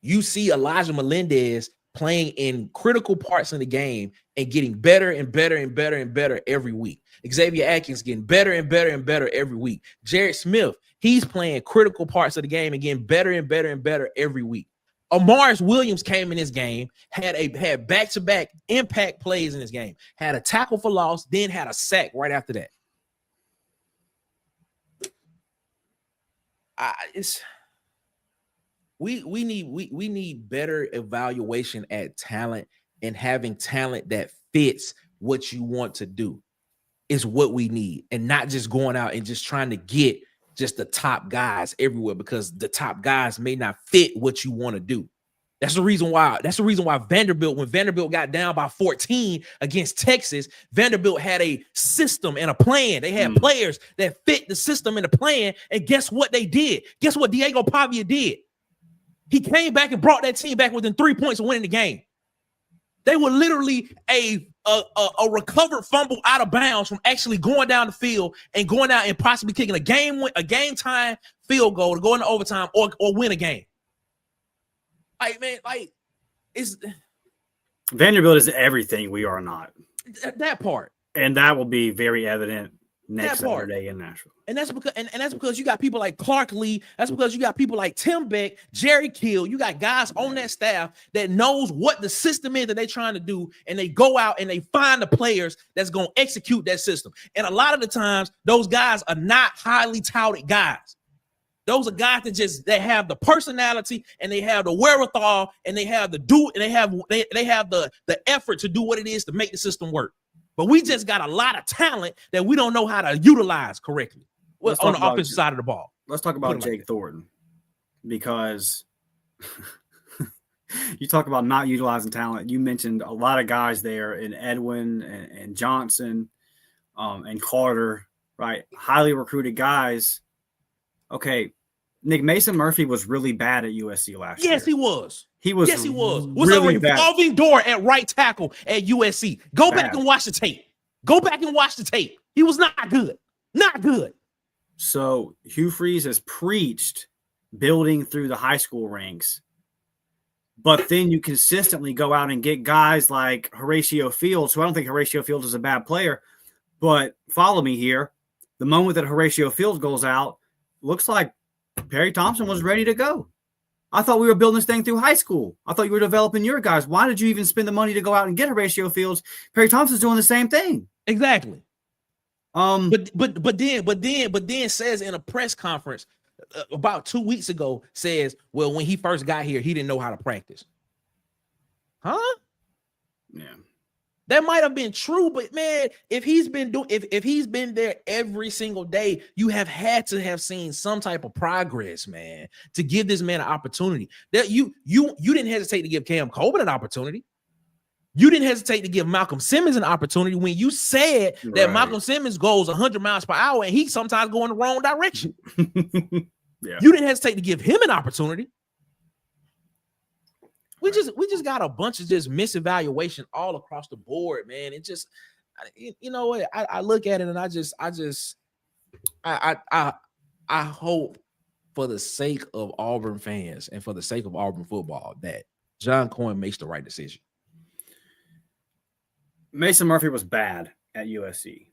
Elijah Melendez playing in critical parts of the game and getting better and better and better and better every week. Xavier Atkins getting better and better and better every week. Jared Smith, he's playing critical parts of the game and getting better and better and better every week. Amaris Williams came in this game, had back-to-back impact plays in this game, had a tackle for loss, then had a sack right after that. We need better evaluation at talent, and having talent that fits what you want to do is what we need, and not just going out and just trying to get just the top guys everywhere, because the top guys may not fit what you want to do. That's the reason why Vanderbilt, when Vanderbilt got down by 14 against Texas, Vanderbilt had a system and a plan. They had players that fit the system and the plan. And guess what they did? Guess what Diego Pavia did? He came back and brought that team back within 3 points of winning the game. They were literally a recovered fumble out of bounds from actually going down the field and going out and possibly kicking a game time field goal to go into overtime or win a game. Like, man, like, Vanderbilt is everything we are not. That part. And that will be very evident next Saturday in Nashville. And that's because you got people like Clark Lee. That's because you got people like Tim Beck, Jerry Kill. You got guys on that staff that knows what the system is that they're trying to do, and they go out and they find the players that's going to execute that system. And a lot of the times, those guys are not highly touted guys. Those are guys that have the personality and they have the wherewithal and they have the they have the effort to do what it is to make the system work. But we just got a lot of talent that we don't know how to utilize correctly on the offensive side of the ball. Let's talk about Jake Thornton, because you talk about not utilizing talent. You mentioned a lot of guys there in Edwin and Johnson and Carter, right? Highly recruited guys. Okay, Nick, Mason Murphy was really bad at USC last year. Yes, he was. Yes, he was. Was really a revolving door at right tackle at USC. Go back and watch the tape. He was not good. Not good. So Hugh Freeze has preached building through the high school ranks, but then you consistently go out and get guys like Horatio Fields, who I don't think Horatio Fields is a bad player, but follow me here. The moment that Horatio Fields goes out, looks like Perry Thompson was ready to go. I thought we were building this thing through high school. I thought you were developing your guys. Why did you even spend the money to go out and get Horatio Fields? Perry Thompson's doing the same thing. Exactly. But then says in a press conference about 2 weeks ago, says, well, when he first got here, he didn't know how to practice. Huh? Yeah. That might have been true, but man, if he's been there every single day, you have had to have seen some type of progress, man, to give this man an opportunity. That you didn't hesitate to give Cam Coleman an opportunity. You didn't hesitate to give Malcolm Simmons an opportunity when you said that Malcolm Simmons goes 100 miles per hour and he sometimes go in the wrong direction. Yeah. You didn't hesitate to give him an opportunity. We just got a bunch of just misevaluation all across the board, man. It just, you know what? I look at it and I hope for the sake of Auburn fans and for the sake of Auburn football that John Coyne makes the right decision. Mason Murphy was bad at USC,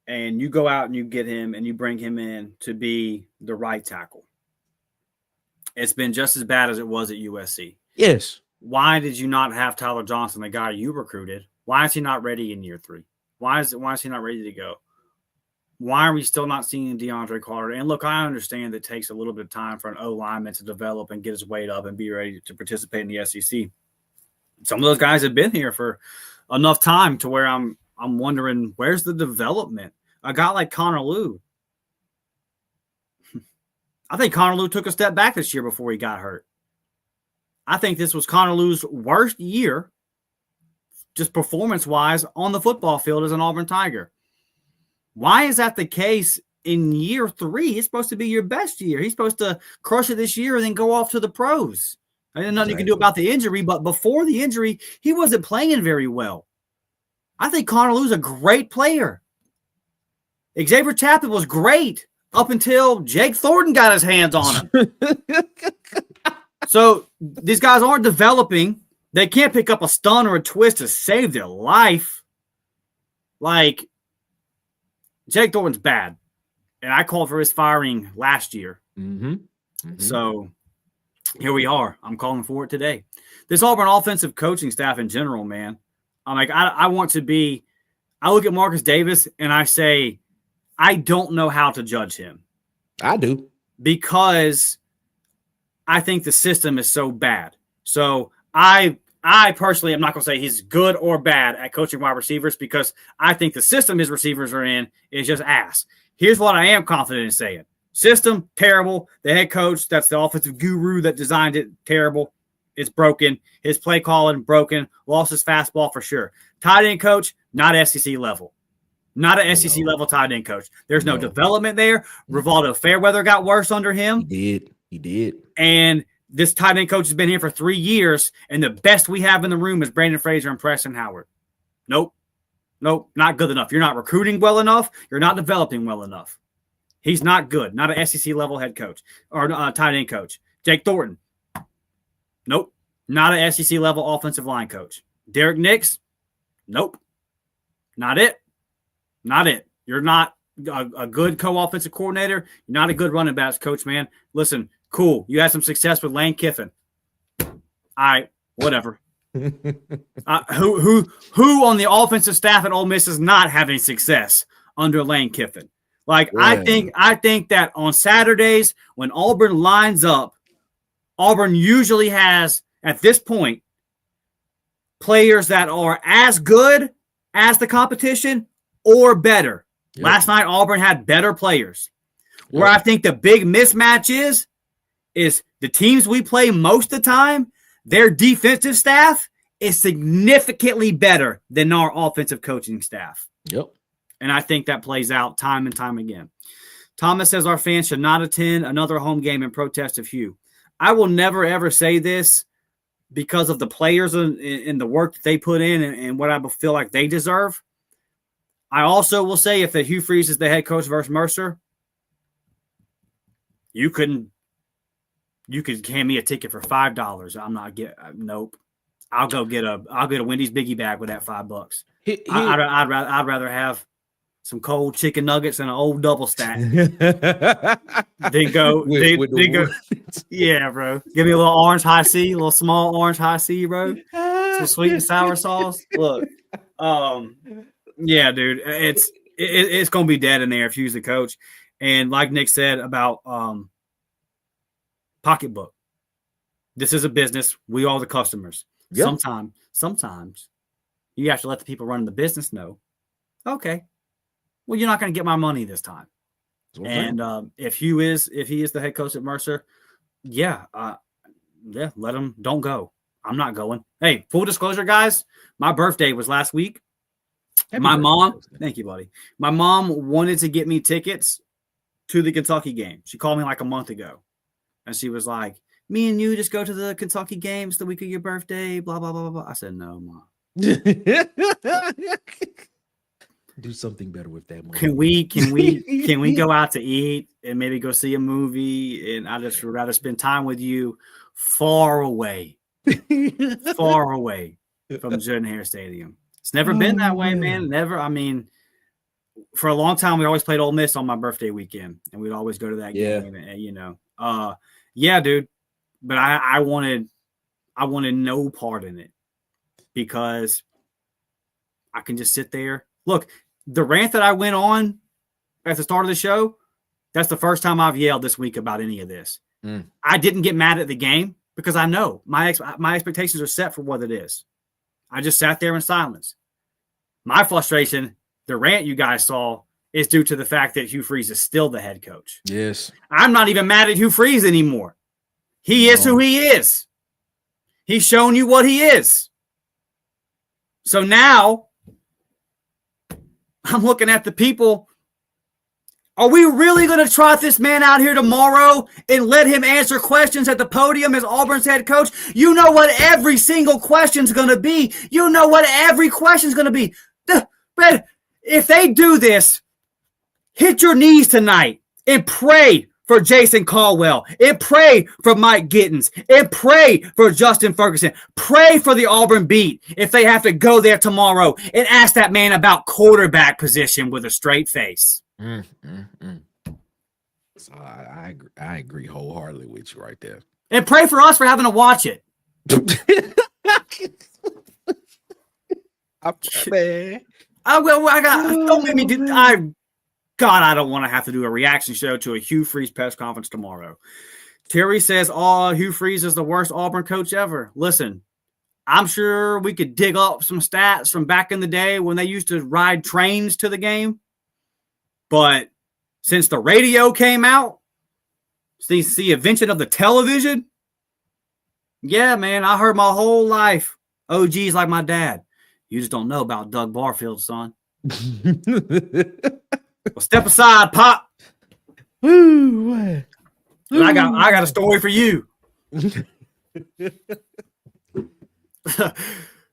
and you go out and you get him and you bring him in to be the right tackle. It's been just as bad as it was at USC. Yes. Why did you not have Tyler Johnson, the guy you recruited? Why is he not ready in year 3? Why is he not ready to go? Why are we still not seeing DeAndre Carter? And look, I understand that it takes a little bit of time for an O lineman to develop and get his weight up and be ready to participate in the SEC. Some of those guys have been here for enough time to where I'm wondering, where's the development? A guy like Connor Lew. I think Connor Lew took a step back this year before he got hurt. I think this was Connor Lew's worst year, just performance-wise, on the football field as an Auburn Tiger. Why is that the case in year 3? It's supposed to be your best year. He's supposed to crush it this year and then go off to the pros. I didn't know nothing you can do about the injury, but before the injury, he wasn't playing very well. I think Connor Lew's a great player. Xavier Chapman was great up until Jake Thornton got his hands on him. So these guys aren't developing. They can't pick up a stun or a twist to save their life. Like, Jake Thornton's bad. And I called for his firing last year. Mm-hmm. Mm-hmm. So here we are. I'm calling for it today. This Auburn offensive coaching staff in general, man. I'm like, I want to be – I look at Marcus Davis and I say, I don't know how to judge him. I do. Because I think the system is so bad. So I personally am not going to say he's good or bad at coaching wide receivers because I think the system his receivers are in is just ass. Here's what I am confident in saying. System, terrible. The head coach, that's the offensive guru that designed it, terrible. It's broken. His play calling, broken. Lost his fastball for sure. Tight end coach, not SEC level. Not an SEC level tight end coach. There's no development there. Rivaldo Fairweather got worse under him. He did. And this tight end coach has been here for 3 years, and the best we have in the room is Brandon Fraser and Preston Howard. Nope, not good enough. You're not recruiting well enough. You're not developing well enough. He's not good. Not an SEC level head coach or tight end coach. Jake Thornton. Nope. Not an SEC level offensive line coach. Derek Nix, nope. Not it. Not it. You're not a good co-offensive coordinator. You're not a good running backs coach, man. Listen, cool. You had some success with Lane Kiffin. All right, whatever. Who on the offensive staff at Ole Miss is not having success under Lane Kiffin? Like, yeah. I think that on Saturdays when Auburn lines up, Auburn usually has, at this point, players that are as good as the competition or better. Yep. Last night, Auburn had better players. Yep. Where I think the big mismatch is the teams we play most of the time, their defensive staff is significantly better than our offensive coaching staff. Yep. And I think that plays out time and time again. Thomas says our fans should not attend another home game in protest of Hugh. I will never, ever say this because of the players and the work that they put in and what I feel like they deserve. I also will say if Hugh Freeze is the head coach versus Mercer, you could hand me a ticket for $5. I'm not nope. I'll get a Wendy's biggie bag with that $5. I'd rather have some cold chicken nuggets and an old double stack. Then go. Yeah, bro. Give me a little orange high C, a little small orange high C, bro. Some sweet and sour sauce. Look, yeah, dude, it's gonna be dead in there if Hugh's the coach. And like Nick said about pocketbook, this is a business. We are the customers. Yep. Sometimes you have to let the people running the business know. Okay. Well, you're not going to get my money this time. And if he is the head coach at Mercer, let him. Don't go. I'm not going. Hey, full disclosure, guys, my birthday was last week. Thank you, buddy. My mom wanted to get me tickets to the Kentucky game. She called me like a month ago, and she was like, "Me and you just go to the Kentucky games the week of your birthday." Blah blah blah blah. I said, "No, Mom." Do something better with that money. Can we go out to eat and maybe go see a movie? And I just would rather spend time with you far away from Jordan Hare Stadium. It's never been that way, man. Never. I mean, for a long time, we always played Ole Miss on my birthday weekend, and we'd always go to that game. And, yeah, dude. But I wanted no part in it because I can just sit there. Look, the rant that I went on at the start of the show, that's the first time I've yelled this week about any of this. I didn't get mad at the game because I know my expectations are set for what it is. I just sat there in silence. My frustration, the rant you guys saw, is due to the fact that Hugh Freeze is still the head coach. Yes. I'm not even mad at Hugh Freeze anymore. He is who he is. He's shown you what he is. So now I'm looking at the people. Are we really going to trot this man out here tomorrow and let him answer questions at the podium as Auburn's head coach? You know what every single question's going to be. You know what every question's going to be. But if they do this, hit your knees tonight and pray for Jason Caldwell, and pray for Mike Gittins, and pray for Justin Ferguson. Pray for the Auburn beat if they have to go there tomorrow and ask that man about quarterback position with a straight face. So I agree wholeheartedly with you right there. And pray for us for having to watch it. Don't make me do. God, I don't want to have to do a reaction show to a Hugh Freeze press conference tomorrow. Terry says, Hugh Freeze is the worst Auburn coach ever. Listen, I'm sure we could dig up some stats from back in the day when they used to ride trains to the game. But since the radio came out, since the invention of the television, yeah, man, I heard my whole life. OG's like my dad. You just don't know about Doug Barfield, son. Well, step aside, Pop. Woo. I got a story for you.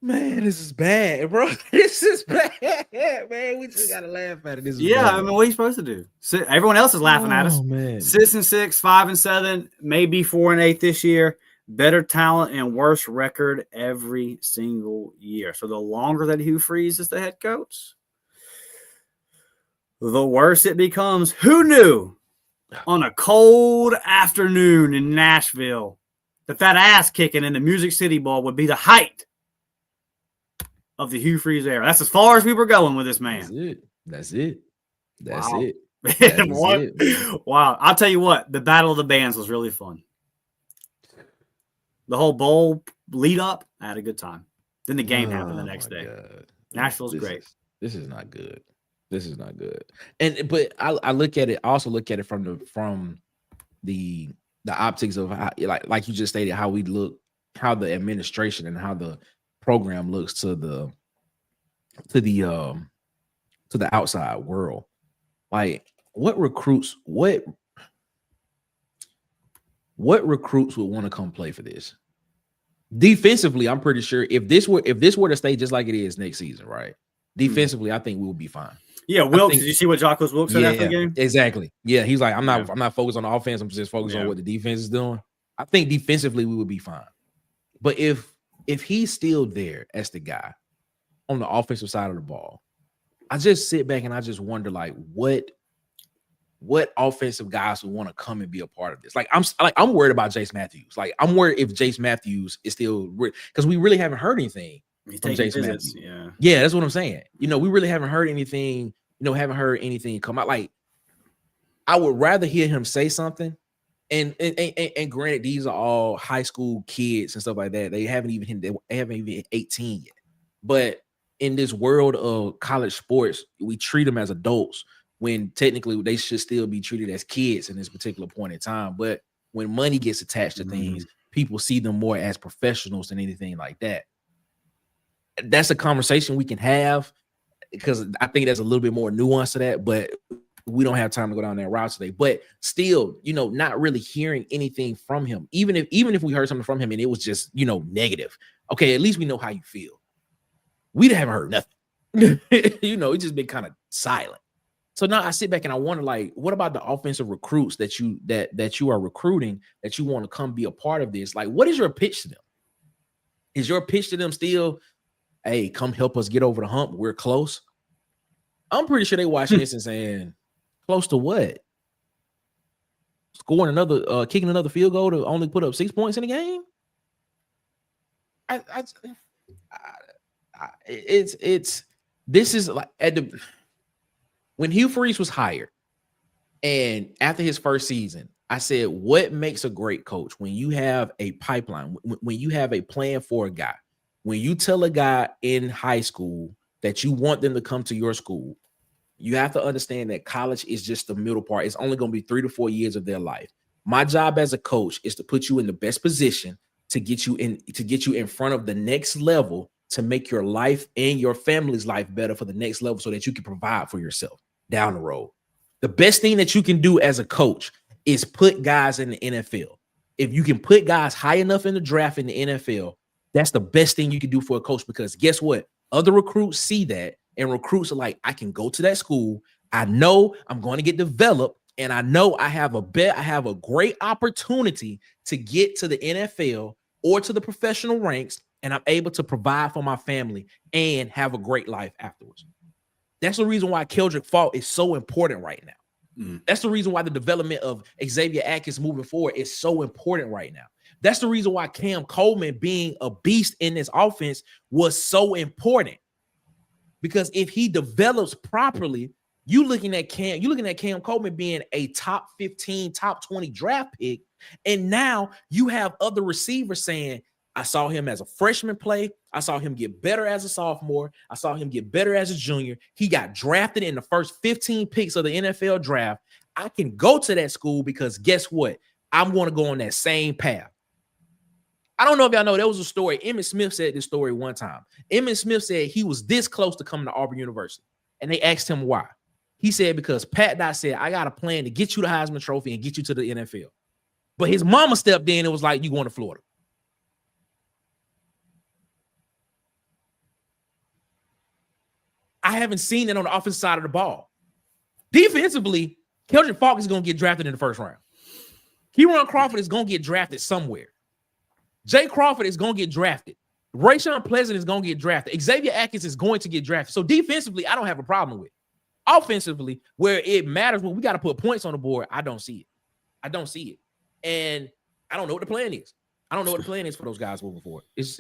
Man, this is bad, bro. This is bad, man. We just gotta laugh at it. This is bad. I mean, what are you supposed to do? Everyone else is laughing at us. Man. 6-6, 5-7, maybe 4-8 this year. better talent and worse record every single year. So the longer that Hugh Freeze is the head coach, the worse it becomes. Who knew on a cold afternoon in Nashville that ass kicking in the Music City Bowl would be the height of the Hugh Freeze era? That's as far as we were going with this man. That's it. Wow. It. Wow. I'll tell you what, the Battle of the Bands was really fun. The whole bowl lead up, I had a good time. Then the game happened the next day. God. Nashville's great. This is not good. This is not good. But I look at it, I also look at it from the optics of how, like you just stated, how we look, how the administration and how the program looks to the outside world. Like what recruits would want to come play for this? Defensively, I'm pretty sure if this were to stay just like it is next season, right? Defensively, I think we will be fine. Yeah, Wilkes. Did you see what Jocko Wilkes said after the game? Exactly. Yeah, he's like, I'm not focused on the offense. I'm just focused on what the defense is doing. I think defensively we would be fine. But if he's still there as the guy on the offensive side of the ball, I just sit back and I just wonder, like, what offensive guys would want to come and be a part of this? I'm worried about Jace Matthews. Like, I'm worried if Jace Matthews is still, because we really haven't heard anything from Jace Matthews. Yeah, that's what I'm saying. We really haven't heard anything. Haven't heard anything come out. Like, I would rather hear him say something. And granted, these are all high school kids and stuff like that. They haven't even hit 18 yet. But in this world of college sports, we treat them as adults when technically they should still be treated as kids in this particular point in time. But when money gets attached to things, people see them more as professionals than anything like that. That's a conversation we can have, because I think there's a little bit more nuance to that, but we don't have time to go down that route today. But still, not really hearing anything from him, even if we heard something from him and it was just, negative. Okay, at least we know how you feel. We haven't heard nothing. It's just been kind of silent. So now I sit back and I wonder, like, what about the offensive recruits that you are recruiting, that you want to come be a part of this? Like, what is your pitch to them? Is your pitch to them still, hey, come help us get over the hump, we're close? I'm pretty sure they watching this and saying, close to what? Scoring kicking another field goal to only put up 6 points in the game? This is like when Hugh Freeze was hired, and after his first season, I said, what makes a great coach? When you have a pipeline, when you have a plan for a guy, when you tell a guy in high school that you want them to come to your school, you have to understand that college is just the middle part. It's only going to be 3 to 4 years of their life. My job as a coach is to put you in the best position to get you in front of the next level, to make your life and your family's life better for the next level, so that you can provide for yourself down the road. The best thing that you can do as a coach is put guys in the NFL. If you can put guys high enough in the draft in the NFL, that's the best thing you can do for a coach, because guess what? Other recruits see that, and recruits are like, I can go to that school. I know I'm going to get developed, and I know I have a great opportunity to get to the NFL or to the professional ranks, and I'm able to provide for my family and have a great life afterwards. That's the reason why Keldrick Faulk is so important right now. That's the reason why the development of Xavier Atkins moving forward is so important right now. That's the reason why Cam Coleman being a beast in this offense was so important. Because if he develops properly, you're looking at Cam Coleman being a top 15, top 20 draft pick. And now you have other receivers saying, I saw him as a freshman play. I saw him get better as a sophomore. I saw him get better as a junior. He got drafted in the first 15 picks of the NFL draft. I can go to that school because guess what? I'm going to go on that same path. I don't know if y'all know, there was a story. Emmitt Smith said this story one time. Emmitt Smith said he was this close to coming to Auburn University. And they asked him why. He said, because Pat Dye said, I got a plan to get you the Heisman Trophy and get you to the NFL. But his mama stepped in and was like, you going to Florida. I haven't seen it on the offensive side of the ball. Defensively, Keldrick Faulk is going to get drafted in the first round. Kieran Crawford is going to get drafted somewhere. Jay Crawford is going to get drafted. Rayshawn Pleasant is going to get drafted. Xavier Atkins is going to get drafted. So defensively, I don't have a problem with it. Offensively, where it matters, when we got to put points on the board, I don't see it. I don't see it. And I don't know what the plan is. I don't know what the plan is for those guys moving forward. It's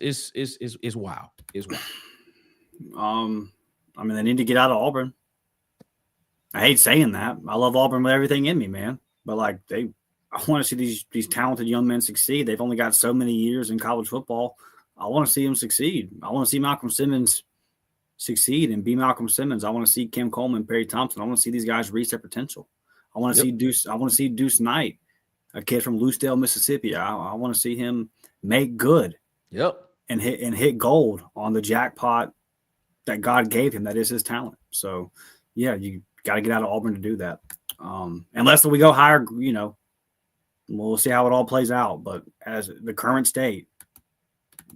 wild. It's wild. I mean, they need to get out of Auburn. I hate saying that. I love Auburn with everything in me, man. But like I want to see these talented young men succeed. They've only got so many years in college football. I want to see them succeed. I want to see Malcolm Simmons succeed and be Malcolm Simmons. I want to see Kim Coleman, Perry Thompson. I want to see these guys reach their potential. I want to see Deuce. I want to see Deuce Knight, a kid from Lucedale, Mississippi. I want to see him make good. And hit gold on the jackpot that God gave him. That is his talent. So, yeah, you got to get out of Auburn to do that. Unless we go higher, we'll see how it all plays out. But as the current state,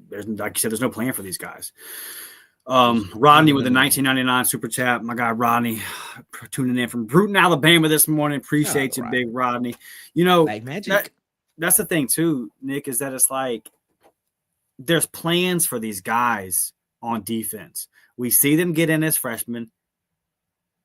there's, like you said, there's no plan for these guys. Rodney with the 1999 super chat. My guy Rodney tuning in from Bruton, Alabama this morning. Appreciate you, big Rodney. Like magic. That's the thing too, Nick, is that it's like there's plans for these guys on defense. We see them get in as freshmen,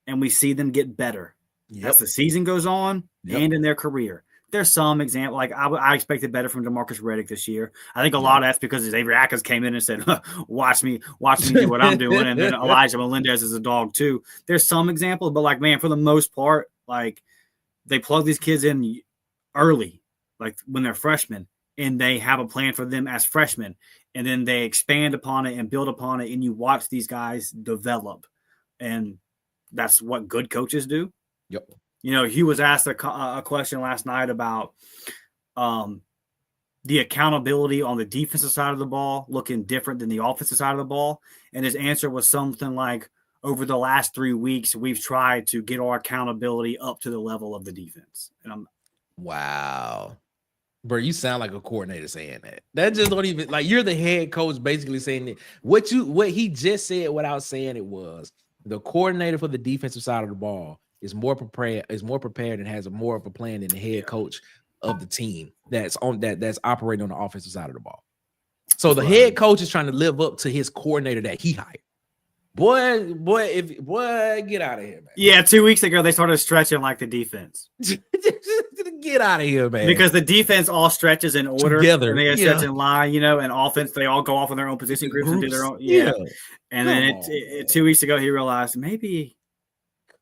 and we see them get better as the season goes on and in their career. There's some example, like I expected better from DeMarcus Reddick this year. I think a lot of that's because Xavier Atkins came in and said, watch me do what I'm doing. And then Elijah Melendez is a dog too. There's some examples, but like, man, for the most part, like they plug these kids in early, like when they're freshmen, and they have a plan for them as freshmen. And then they expand upon it and build upon it. And you watch these guys develop. And that's what good coaches do. Yep. Hugh was asked a question last night about the accountability on the defensive side of the ball looking different than the offensive side of the ball. And his answer was something like, over the last 3 weeks, we've tried to get our accountability up to the level of the defense. And wow. Bro, you sound like a coordinator saying that. That just don't even, like, you're the head coach basically saying that. What he just said without saying it was the coordinator for the defensive side of the ball is more prepared and has more of a plan than the head coach of the team that's operating on the offensive side of the ball. So the head coach is trying to live up to his coordinator that he hired. Boy, get out of here, man. Yeah, 2 weeks ago they started stretching like the defense. Get out of here, man. Because the defense all stretches in order together. And they stretch in line, and offense they all go off in their own position groups and do their own. Yeah. And then 2 weeks ago he realized maybe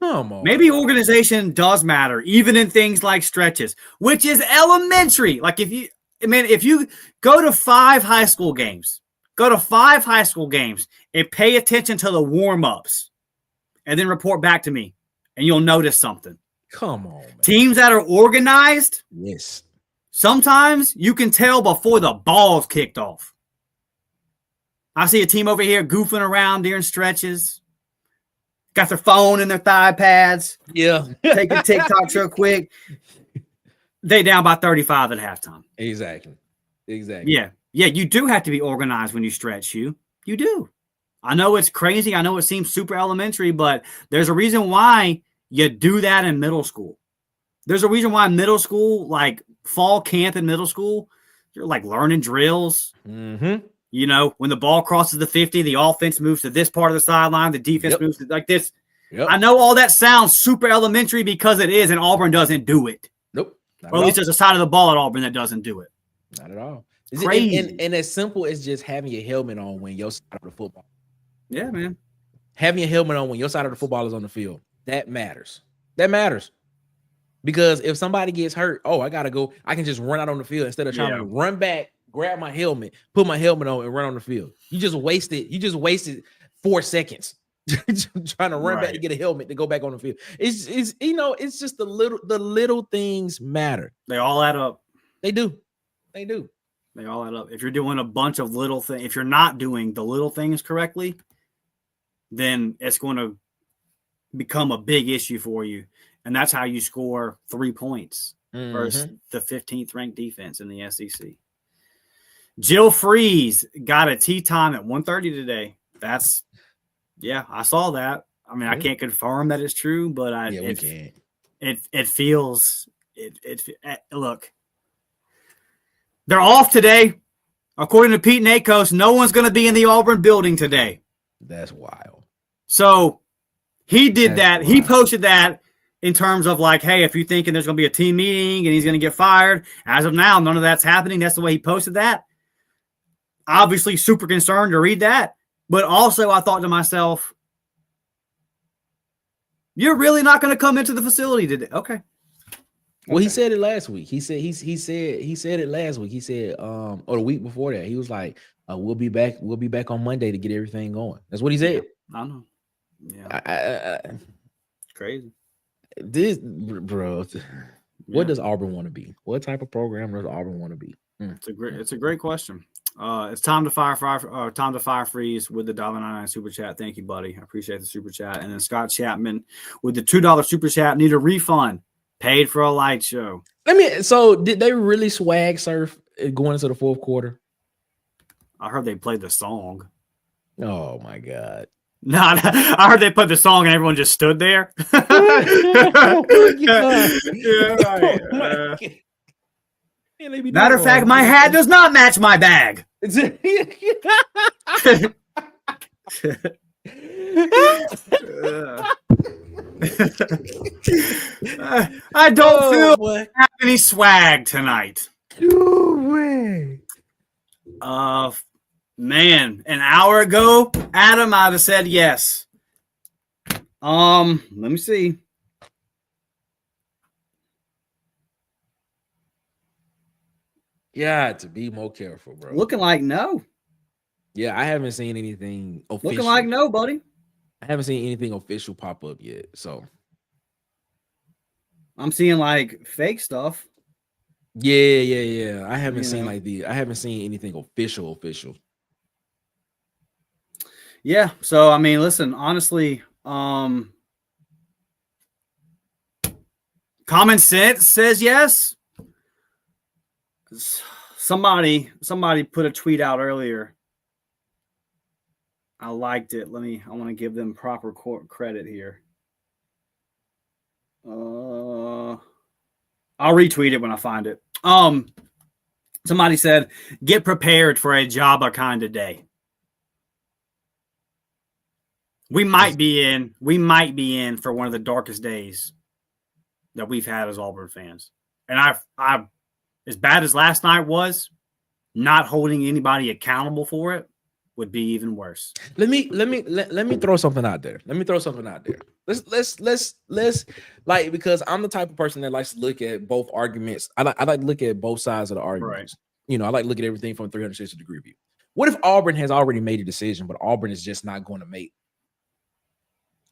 organization does matter, even in things like stretches, which is elementary. Like if you go to 5 high school games and pay attention to the warm-ups and then report back to me, and you'll notice something. Come on, man. Teams that are organized, yes, sometimes you can tell before the ball's kicked off. I see a team over here goofing around during stretches. Got their phone in their thigh pads. Yeah. Taking TikToks real quick. They down by 35 at halftime. Exactly. Yeah. Yeah, you do have to be organized when you stretch, you. You do. I know it's crazy. I know it seems super elementary, but there's a reason why you do that in middle school. There's a reason why middle school, like fall camp in middle school, you're like learning drills. Mm-hmm. When the ball crosses the 50, the offense moves to this part of the sideline. The defense moves to like this. Yep. I know all that sounds super elementary because it is, and Auburn doesn't do it. Nope. Or at least there's a side of the ball at Auburn that doesn't do it. Not at all. Crazy. And as simple as just having your helmet on when your side of the football. Yeah, man. Having your helmet on when your side of the football is on the field. That matters. Because if somebody gets hurt, I got to go. I can just run out on the field instead of trying to run back, grab my helmet, put my helmet on, and run on the field. You just wasted 4 seconds trying to run back to get a helmet to go back on the field. It's just the little things matter. They all add up. They do. They all add up. If you're doing a bunch of little things, if you're not doing the little things correctly, then it's going to become a big issue for you. And that's how you score 3 points versus the 15th ranked defense in the SEC. Jill Freeze got a tee time at 1:30 today. I saw that. I mean, I can't confirm that it's true, but we can. It feels look. They're off today. According to Pete Nakos, no one's going to be in the Auburn building today. That's wild. So he did that. Wild. He posted that in terms of like, hey, if you're thinking there's going to be a team meeting and he's going to get fired, as of now, none of that's happening. That's the way he posted that. Obviously, super concerned to read that. But also, I thought to myself, you're really not going to come into the facility today. Okay. Well, he said it last week. He said it last week. He said, or the week before that, he was like, we'll be back on Monday to get everything going. That's what he said. Yeah, I know. Yeah. It's crazy. This, bro, what does Auburn want to be? What type of program does Auburn want to be? It's a great question. It's time to fire Freeze with the $1.99 super chat. Thank you, buddy. I appreciate the super chat. And then Scott Chapman with the $2 super chat. Need a refund. Paid for a light show. So did they really swag surf going into the fourth quarter? I heard they played the song. Oh my God. No, I heard they put the song and everyone just stood there. Matter of fact, my hat does not match my bag. I don't feel have any swag tonight. No way. Man, an hour ago, Adam, I'd have said yes. Let me see. Yeah, to be more careful, bro. Looking like no. Yeah, I haven't seen anything official. Looking like no, buddy. I haven't seen anything official pop up yet. So I'm seeing like fake stuff. Yeah. I haven't seen anything official. Yeah. So I mean, listen, honestly, common sense says yes. Somebody put a tweet out earlier. I liked it. I want to give them proper credit here. I'll retweet it when I find it. Somebody said, get prepared for a Jabba kind of day. We might be in for one of the darkest days that we've had as Auburn fans. And I as bad as last night was, not holding anybody accountable for it would be even worse. Let me throw something out there. Let's like, because I'm the type of person that likes to look at both arguments. I like to look at both sides of the arguments. Right. I like to look at everything from a 360 degree view. What if Auburn has already made a decision, but Auburn is just not going to make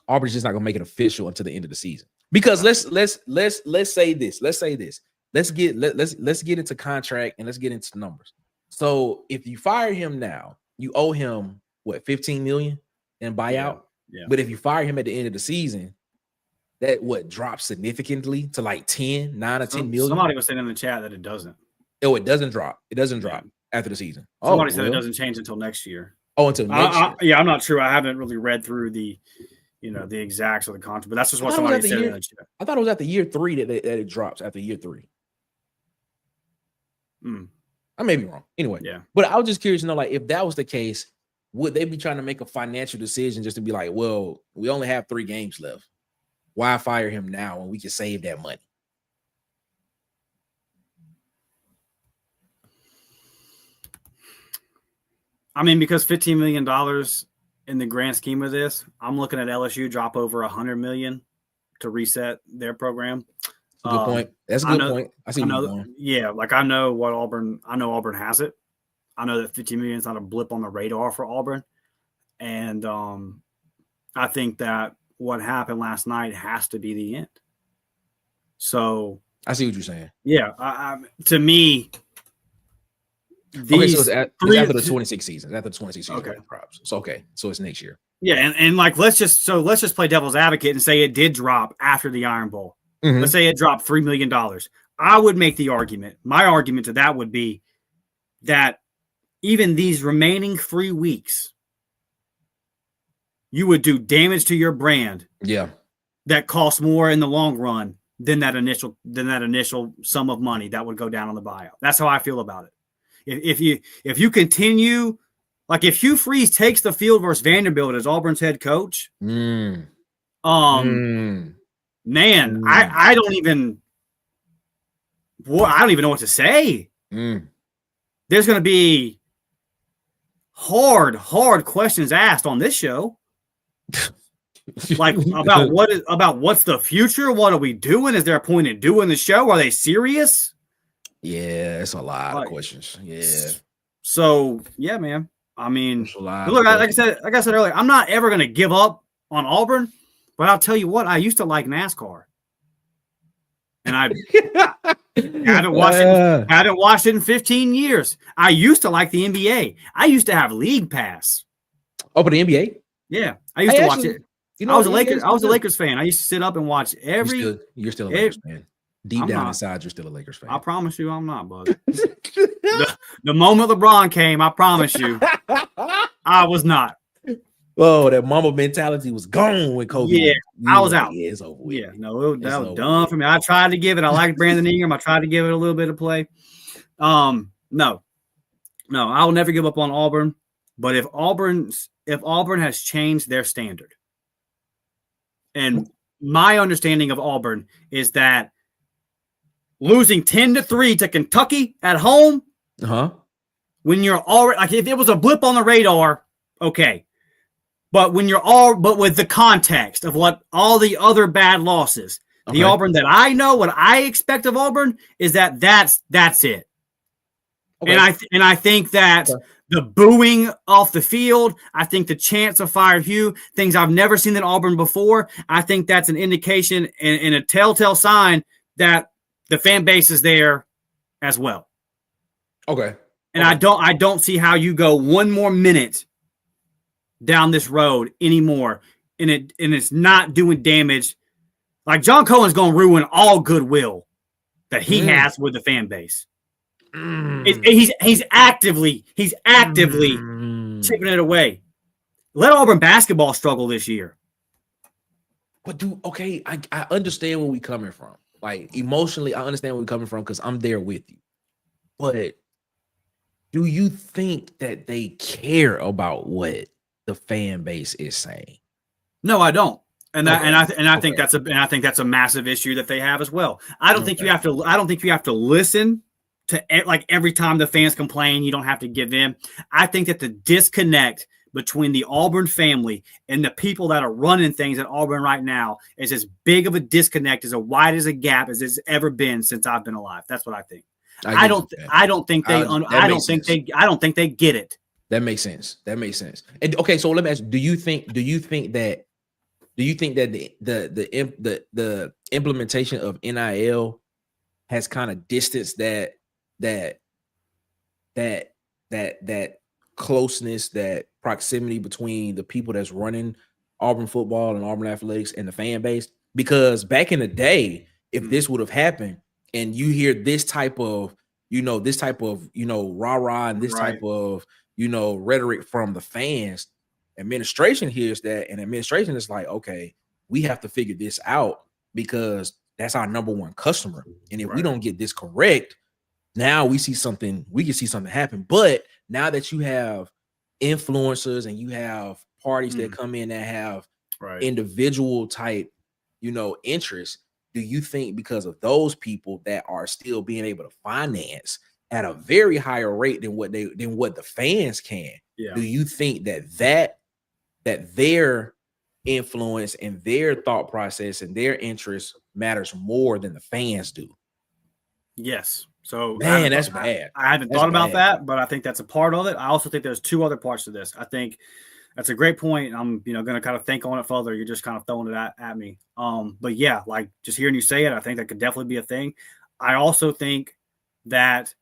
it official until the end of the season? Because let's say this. Let's get into contract and let's get into numbers. So if you fire him now, you owe him what, $15 million in buyout? Yeah. But if you fire him at the end of the season, that drops significantly to like 9 or 10 million. Somebody was saying in the chat that it doesn't. Oh, it doesn't drop. It doesn't drop after the season. Somebody said it doesn't change until next year. Oh, until next year. Yeah, I'm not sure. I haven't really read through the exacts of the contract, but that's just what somebody said in the chat. I thought it was after year 3 that it drops after year 3. I may be wrong. Anyway, yeah. But I was just curious to know, like, if that was the case, would they be trying to make a financial decision just to be like, well, we only have 3 games left. Why fire him now when we can save that money? I mean, because $15 million in the grand scheme of this, I'm looking at LSU drop over $100 million to reset their program. Good point. That's a good point. I see. Yeah, like I know Auburn has it. I know that $15 million is not a blip on the radar for Auburn, and I think that what happened last night has to be the end. So I see what you're saying. Yeah, to me, okay. So it's after the 26 season. After the 26 season, okay. Props. So okay, so it's next year. Yeah, and like let's just play devil's advocate and say it did drop after the Iron Bowl. Mm-hmm. Let's say it dropped $3 million. I would make the argument. My argument to that would be that even these remaining 3 weeks, you would do damage to your brand. Yeah, that costs more in the long run than that initial sum of money that would go down on the buyout. That's how I feel about it. If you continue, like if Hugh Freeze takes the field versus Vanderbilt as Auburn's head coach, man, I don't even know what to say. There's going to be hard questions asked on this show. Like about what's the future? What are we doing? Is there a point in doing the show? Are they serious? Yeah, it's a lot of questions. Yeah. So yeah, man. I mean, look, like I said earlier, I'm not ever gonna give up on Auburn, but I'll tell you what, I used to like NASCAR. And I haven't watched it in 15 years. I used to like the NBA. I used to have League Pass. Oh, for the NBA? Yeah. I used to watch it. I was a Lakers fan. I used to sit up and watch every. You're still a Lakers fan. Deep down inside, you're still a Lakers fan. I promise you, I'm not, bud. the moment LeBron came, I promise you, I was not. Oh, that Mamba mentality was gone when Kobe. Yeah, I was out. Yeah, it's over with. Yeah, no, that was done for me. I tried to give it. I liked Brandon Ingram. I tried to give it a little bit of play. No, I'll never give up on Auburn. But if Auburn has changed their standard, and my understanding of Auburn is that losing 10-3 to Kentucky at home, when you're already like if it was a blip on the radar, okay. But when but with the context of what all the other bad losses, the Auburn that I know, what I expect of Auburn is that's it. Okay. And I think that the booing off the field, I think the chance of fire Hugh, things I've never seen in Auburn before, I think that's an indication and a telltale sign that the fan base is there as well. Okay. And I don't see how you go one more minute down this road anymore, and it's not doing damage. Like John Cohen's going to ruin all goodwill that he has with the fan base. He's actively chipping it away. Let Auburn basketball struggle this year. But I understand where we coming from. Like emotionally, I understand where we're coming from because I'm there with you. But do you think that they care about what the fan base is saying? No, I don't. I think that's a massive issue that they have as well. I don't think you have to listen to like every time the fans complain. You don't have to give in. I think that the disconnect between the Auburn family and the people that are running things at Auburn right now is as big of a disconnect, as wide as a gap as it's ever been since I've been alive. That's what I think. I don't think they get it. That makes sense. And okay, so let me ask you, do you think that the implementation of NIL has kind of distanced that closeness, that proximity between the people that's running Auburn football and Auburn athletics and the fan base? Because back in the day, if this would have happened and you hear this type of rah-rah and this type of rhetoric from the fans, administration hears that, and administration is like, okay, we have to figure this out because that's our number one customer. And if we don't get this correct, now we can see something happen. But now that you have influencers and you have parties that come in that have individual type, interests, do you think because of those people that are still being able to finance at a very higher rate than what the fans can, do you think that their influence and their thought process and their interest matters more than the fans do? Yes. So man, that's bad. I haven't thought about that, but I think that's a part of it. I also think there's two other parts to this. I think that's a great point. I'm, going to kind of think on it further. You're just kind of throwing it at me. But yeah, like just hearing you say it, I think that could definitely be a thing. I also think that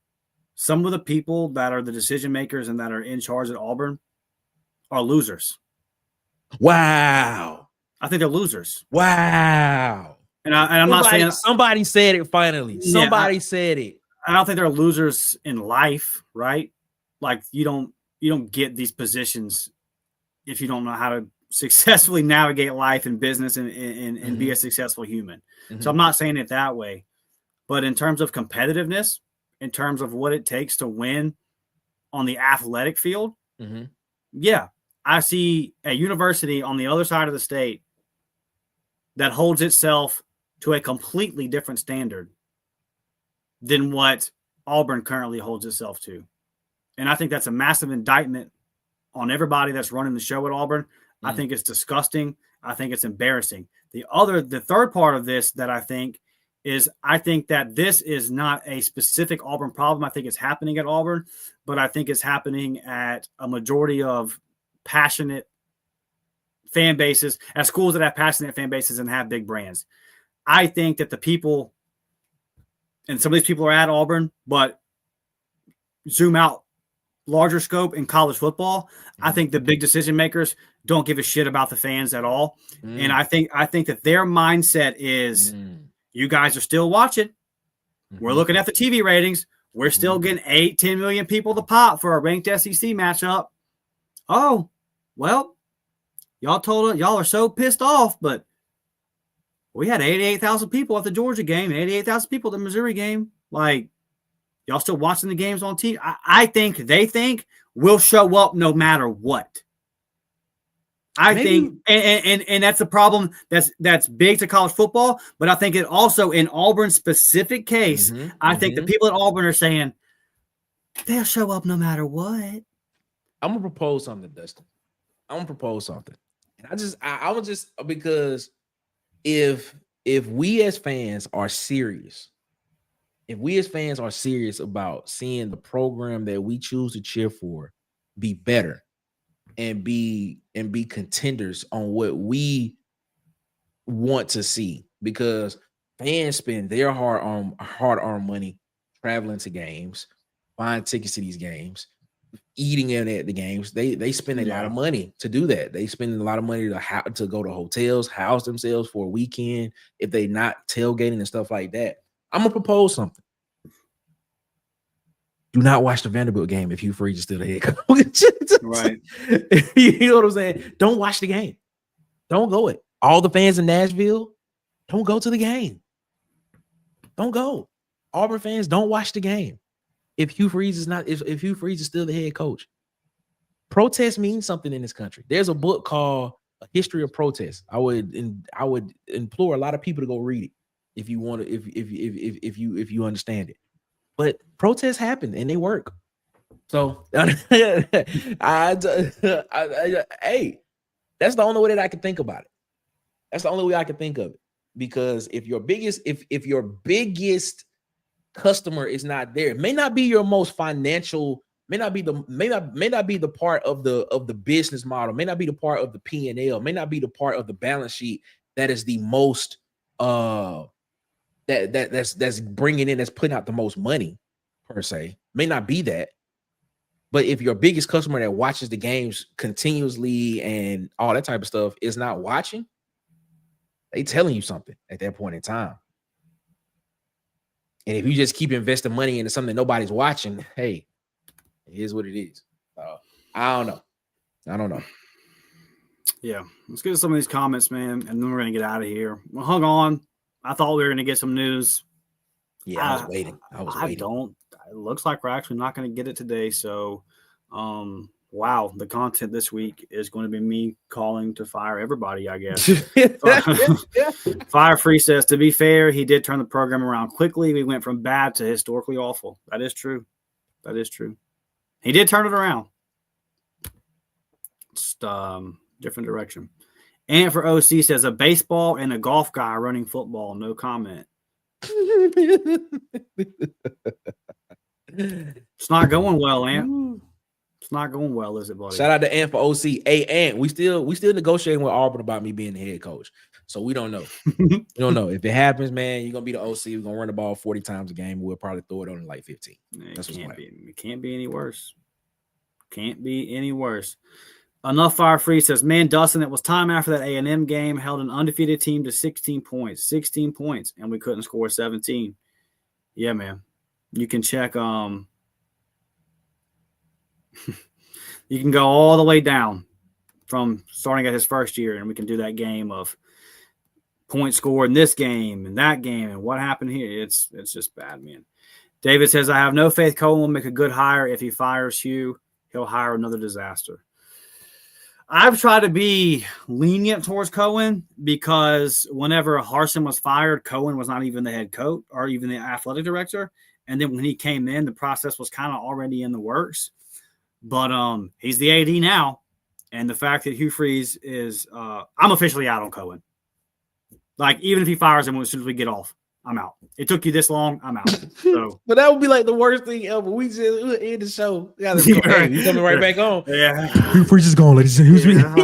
some of the people that are the decision makers and that are in charge at Auburn are losers. Wow. I think they're losers. Wow. And I'm not saying somebody said it finally. Somebody said it. I don't think they're losers in life, right? Like you don't get these positions if you don't know how to successfully navigate life and business and be a successful human. So I'm not saying it that way, but in terms of competitiveness, in terms of what it takes to win on the athletic field, Mm-hmm. yeah, I see a university on the other side of the state that holds itself to a completely different standard than what Auburn currently holds itself to. And I think that's a massive indictment on everybody that's running the show at Auburn. I think it's disgusting. I think it's embarrassing. The third part of this that I think is I think that this is not a specific Auburn problem. I think it's happening at Auburn, but I think it's happening at a majority of passionate fan bases, at schools that have passionate fan bases and have big brands. I think that the people, and some of these people are at Auburn, but zoom out larger scope in college football, I think the big decision makers don't give a shit about the fans at all. And I think that their mindset is you guys are still watching. We're looking at the TV ratings. We're still getting 8-10 million people to pop for a ranked SEC matchup. Oh, well, y'all are so pissed off, but we had 88,000 people at the Georgia game, 88,000 people at the Missouri game. Like, y'all still watching the games on TV? I think they think we'll show up no matter what. I think, and that's a problem that's big to college football, but I think it also in Auburn's specific case, I think the people at Auburn are saying they'll show up no matter what. I'm gonna propose something, Dustin. I'm gonna propose something. And I was just because if we as fans are serious, about seeing the program that we choose to cheer for be better and be contenders on what we want to see, because fans spend their hard-earned money traveling to games, buying tickets to these games, eating in at the games. They spend a lot of money to do that. They spend a lot of money to go to hotels, house themselves for a weekend if they not tailgating and stuff like that. I'm gonna propose something. Do not watch the Vanderbilt game if Hugh Freeze is still the head coach. Right. You know what I'm saying? Don't watch the game. Don't go it. All the fans in Nashville, don't go to the game. Don't go. Auburn fans, don't watch the game. If Hugh Freeze is still the head coach. Protest means something in this country. There's a book called A History of Protest. I would implore a lot of people to go read it if you want to, if you understand it. But protests happen and they work. So hey, that's the only way that I can think about it. That's the only way I can think of it. Because if your biggest customer is not there, it may not be your most financial, may not be the part of the business model, may not be the part of the P&L, may not be the part of the balance sheet that is the most that's bringing in, that's putting out the most money per se, may not be that. But if your biggest customer that watches the games continuously and all that type of stuff is not watching, they telling you something at that point in time. And if you just keep investing money into something that nobody's watching, hey, it is what it is. I don't know. Yeah, let's get to some of these comments, man, and then we're going to get out of here. Well, hung on. I thought we were going to get some news. Yeah, I was waiting. It looks like we're actually not going to get it today. So, wow, the content this week is going to be me calling to fire everybody, I guess. Fire Free says, to be fair, he did turn the program around quickly. We went from bad to historically awful. That is true. He did turn it around. Just different direction. And for OC says, a baseball and a golf guy running football. No comment. It's not going well, Ant. It's not going well, is it, buddy? Shout out to Ant for OC. Hey, Ant, we still negotiating with Auburn about me being the head coach. So we don't know. We don't know. If it happens, man, you're gonna be the OC. We're gonna run the ball 40 times a game. We'll probably throw it on in like 15. It can't be any worse. Can't be any worse. Enough Fire Free says, man, Dustin, it was time after that A&M game, held an undefeated team to 16 points, and we couldn't score 17. Yeah, man. You can check. You can go all the way down from starting at his first year, and we can do that game of points scored in this game and that game and what happened here. It's just bad, man. David says, I have no faith Cohen will make a good hire. If he fires Hugh, he'll hire another disaster. I've tried to be lenient towards Cohen because whenever Harsin was fired, Cohen was not even the head coach or even the athletic director. And then when he came in, the process was kind of already in the works. But he's the AD now. And the fact that Hugh Freeze is I'm officially out on Cohen. Like, even if he fires him as soon as we get off, I'm out. It took you this long, I'm out. So, but that would be like the worst thing ever. We just end the show. Hey, you coming right back on. Yeah. Hugh Freeze is gone, ladies and gentlemen.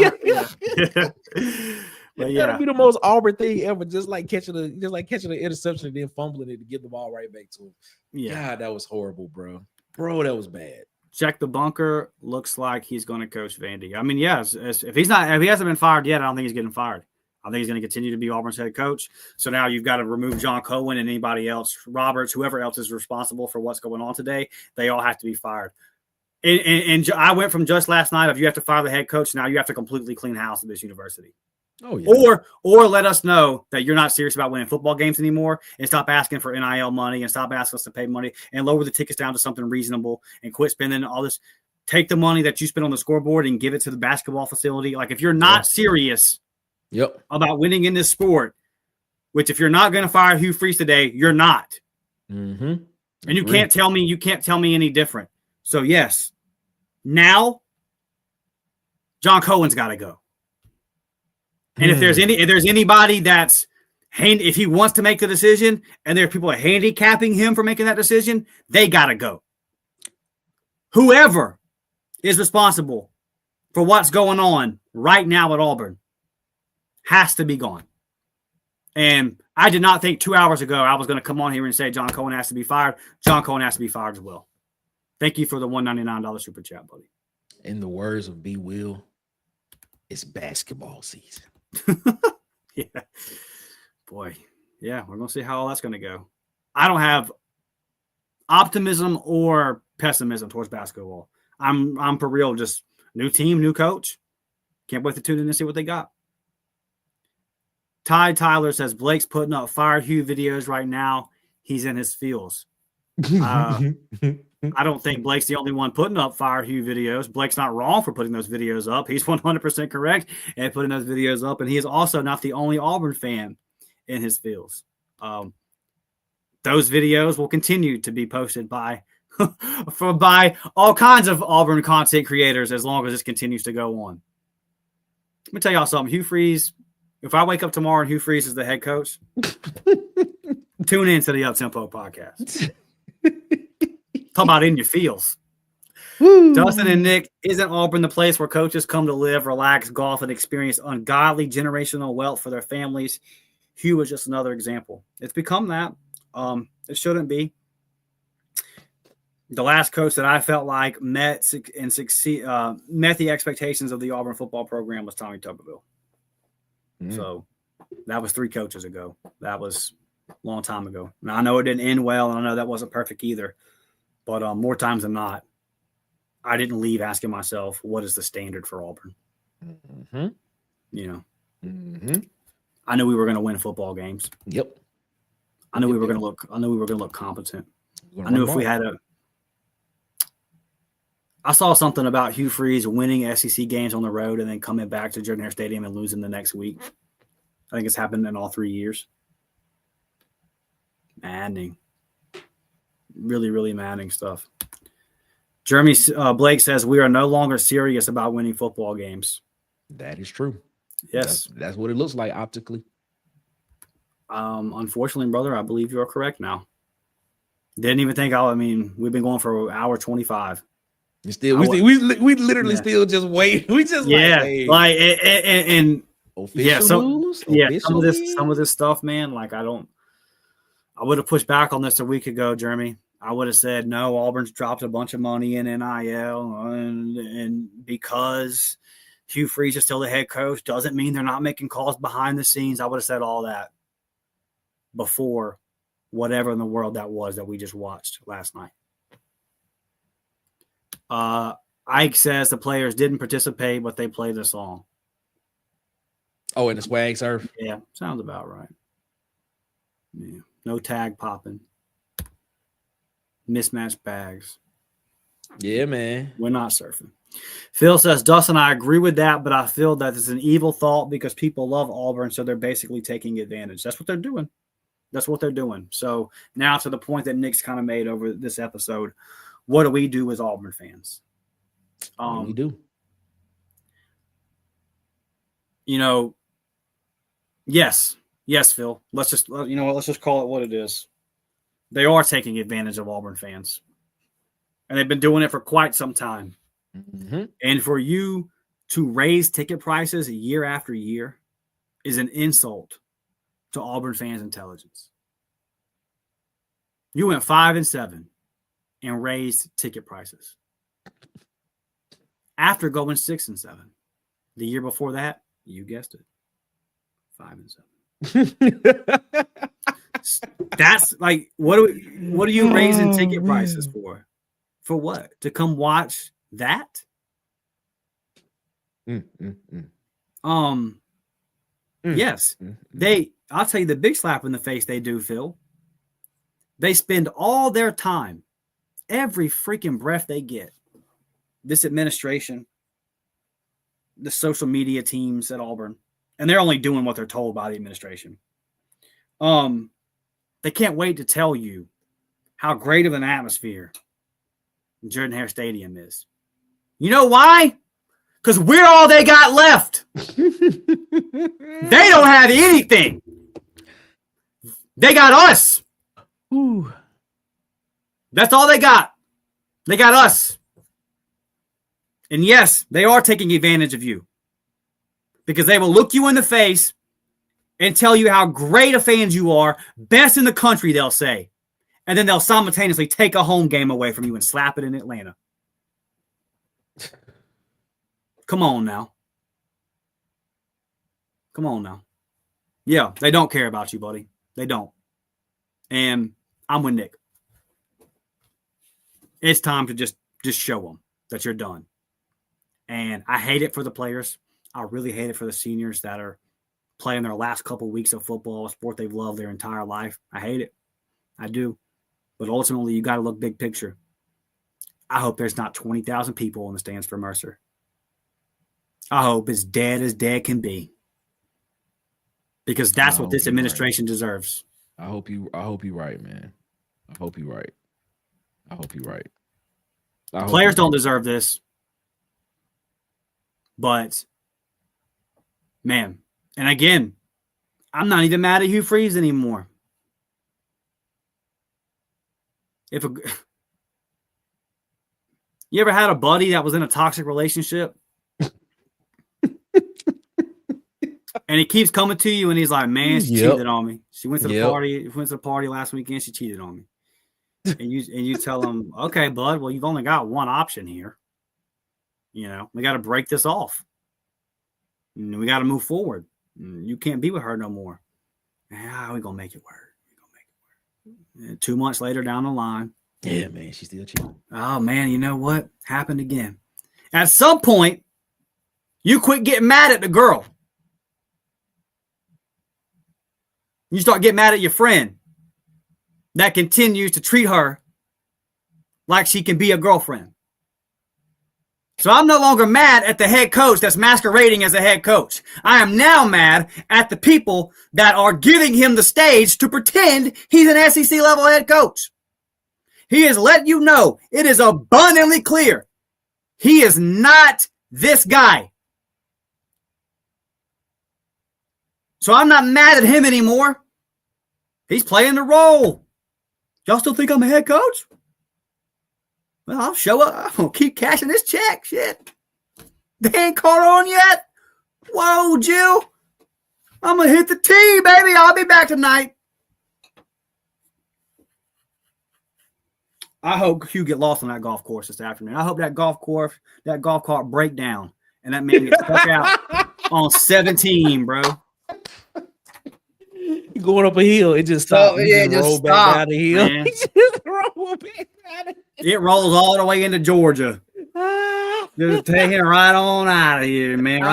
But that'd be the most Auburn thing ever. Just like catching an interception and then fumbling it to get the ball right back to him. Yeah. God, that was horrible, bro. Bro, that was bad. Check the bunker. Looks like he's going to coach Vandy. I mean, yes, if he hasn't been fired yet, I don't think he's getting fired. I think he's going to continue to be Auburn's head coach. So now you've got to remove John Cohen and anybody else, Roberts, whoever else is responsible for what's going on today. They all have to be fired. And I went from just last night of you have to fire the head coach. Now you have to completely clean house at this university. Oh, yeah. Or let us know that you're not serious about winning football games anymore and stop asking for NIL money and stop asking us to pay money and lower the tickets down to something reasonable and quit spending all this. Take the money that you spend on the scoreboard and give it to the basketball facility. Like, if you're not serious about winning in this sport, which if you're not going to fire Hugh Freeze today, you're not. Mm-hmm. And you can't tell me any different. So yes, now John Cohen's got to go. And if there's anybody if he wants to make the decision and there are people handicapping him for making that decision, they got to go. Whoever is responsible for what's going on right now at Auburn has to be gone. And I did not think 2 hours ago I was going to come on here and say John Cohen has to be fired. John Cohen has to be fired as well. Thank you for the $199 super chat, buddy. In the words of B. Will, it's basketball season. Yeah. Boy. Yeah, we're going to see how all that's going to go. I don't have optimism or pessimism towards basketball. I'm for real, just new team, new coach. Can't wait to tune in and see what they got. Ty Tyler says Blake's putting up fire Hugh videos right now. He's in his feels. I don't think Blake's the only one putting up fire Hugh videos. Blake's not wrong for putting those videos up. He's 100% correct in putting those videos up. And he is also not the only Auburn fan in his feels. Those videos will continue to be posted by all kinds of Auburn content creators as long as this continues to go on. Let me tell y'all something. Hugh Freeze, if I wake up tomorrow and Hugh Freeze is the head coach, tune in to the Up-Tempo podcast. Talk about in your feels. Woo. Dustin and Nick, isn't Auburn the place where coaches come to live, relax, golf, and experience ungodly generational wealth for their families? Hugh is just another example. It's become that. It shouldn't be. The last coach that I felt like met the expectations of the Auburn football program was Tommy Tuberville. So that was 3 coaches ago. That was a long time ago. Now, I know it didn't end well, and I know that wasn't perfect either. But more times than not, I didn't leave asking myself, what is the standard for Auburn? Mm-hmm. You know, mm-hmm. I knew we were going to win football games. Yep. I knew we were going to look competent. I knew if we had I saw something about Hugh Freeze winning SEC games on the road and then coming back to Jordan Hare Stadium and losing the next week. I think it's happened in all 3 years. Maddening. Really, really maddening stuff. Jeremy Blake says we are no longer serious about winning football games. That is true. Yes. That's what it looks like optically. Unfortunately, brother, I believe you are correct now. Didn't even think we've been going for an hour 25. We literally still just wait. We just and official news. Some of this stuff, man. Like I would have pushed back on this a week ago, Jeremy. I would have said no. Auburn's dropped a bunch of money in NIL, and because Hugh Freeze is still the head coach doesn't mean they're not making calls behind the scenes. I would have said all that before whatever in the world that was that we just watched last night. Ike says the players didn't participate, but they played the song. Oh, in the swag surf? Yeah, sounds about right. Yeah. No tag popping. Mismatched bags. Yeah, man. We're not surfing. Phil says, Dustin, I agree with that, but I feel that it's an evil thought because people love Auburn, so they're basically taking advantage. That's what they're doing. That's what they're doing. So now to the point that Nick's kind of made over this episode, what do we do as Auburn fans? What do we do? You know, yes, Phil. Let's just call it what it is. They are taking advantage of Auburn fans, and they've been doing it for quite some time. Mm-hmm. And for you to raise ticket prices year after year is an insult to Auburn fans' intelligence. You went 5-7 and raised ticket prices after going 6-7. The year before that, you guessed it, 5-7. That's like, what are you raising ticket prices for? For what? To come watch that? Yes. I'll tell you the big slap in the face they do, Phil. They spend all their time, every freaking breath they get, this administration, the social media teams at Auburn, and they're only doing what they're told by the administration. They can't wait to tell you how great of an atmosphere Jordan-Hare Stadium is. You know why? Because we're all they got left. They don't have anything. They got us. Ooh. That's all they got. They got us. And yes, they are taking advantage of you. Because they will look you in the face and tell you how great of fans you are, best in the country, they'll say. And then they'll simultaneously take a home game away from you and slap it in Atlanta. Come on now. Come on now. Yeah, they don't care about you, buddy. They don't. And I'm with Nick. It's time to just show them that you're done. And I hate it for the players. I really hate it for the seniors that are playing their last couple weeks of football, a sport they've loved their entire life. I hate it. I do. But ultimately, you got to look big picture. I hope there's not 20,000 people in the stands for Mercer. I hope it's dead as dead can be. Because that's what this administration deserves. I hope you're right, man. I hope you're right. Players don't deserve this. But, man, and again, I'm not even mad at Hugh Freeze anymore. You ever had a buddy that was in a toxic relationship? And he keeps coming to you and he's like, man, she cheated on me. She went to the party last weekend, she cheated on me. And you tell him, okay, bud, well, you've only got one option here. You know, we got to break this off. And we got to move forward. You can't be with her no more. We're going to make it work. And 2 months later down the line. Yeah, man, she's still cheating. Oh, man, you know what? Happened again. At some point, you quit getting mad at the girl. You start getting mad at your friend that continues to treat her like she can be a girlfriend. So I'm no longer mad at the head coach that's masquerading as a head coach. I am now mad at the people that are giving him the stage to pretend he's an SEC level head coach. He has let you know, it is abundantly clear, he is not this guy. So I'm not mad at him anymore. He's playing the role. Y'all still think I'm a head coach? Well, I'll show up. I'm going to keep cashing this check. Shit. They ain't caught on yet. Whoa, Jill. I'm going to hit the tee, baby. I'll be back tonight. I hope Hugh get lost on that golf course this afternoon. I hope that golf cart break down and that man gets stuck out on 17, bro. Going up a hill, it just stopped. Just roll back down the hill. Just roll back down the hill. It rolls all the way into Georgia. Just taking it right on out of here, man.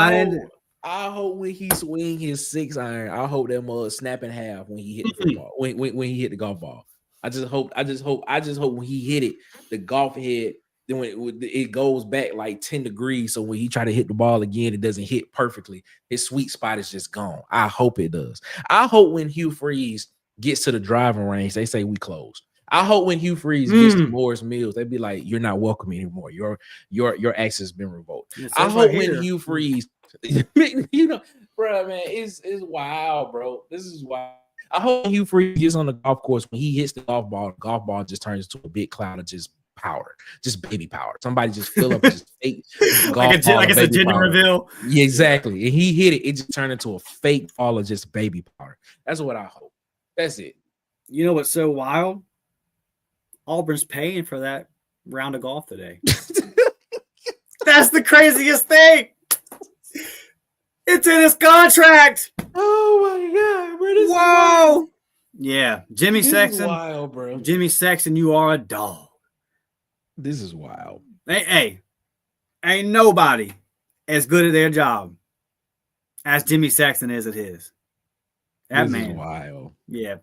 I hope when he swing his 6-iron, I hope that mug snap in half when he hit the football. When he hit the golf ball. I just hope when he hit it, the golf head, then when it goes back like 10 degrees. So when he try to hit the ball again, it doesn't hit perfectly. His sweet spot is just gone. I hope it does. I hope when Hugh Freeze gets to the driving range, they say we closed. I hope when Hugh Freeze gets to Morris Mills, they'd be like, "You're not welcome anymore. Your access has been revoked." I hope when Hugh Freeze, bro, man, it's wild, bro. This is wild. I hope Hugh Freeze gets on the golf course, when he hits the golf ball just turns into a big cloud of just power, just baby power. Somebody just fill up his fake golf ball, like it's a gender reveal. Yeah, exactly. And he hit it, it just turned into a fake ball of just baby power. That's what I hope. That's it. You know what's so wild? Auburn's paying for that round of golf today. That's the craziest thing. It's in his contract. Oh my god, bro! This Whoa! Yeah, Jimmy Sexton. Wild, bro. Jimmy Sexton, you are a dog. This is wild. Hey, ain't nobody as good at their job as Jimmy Sexton is at his. That this man is wild. Yeah.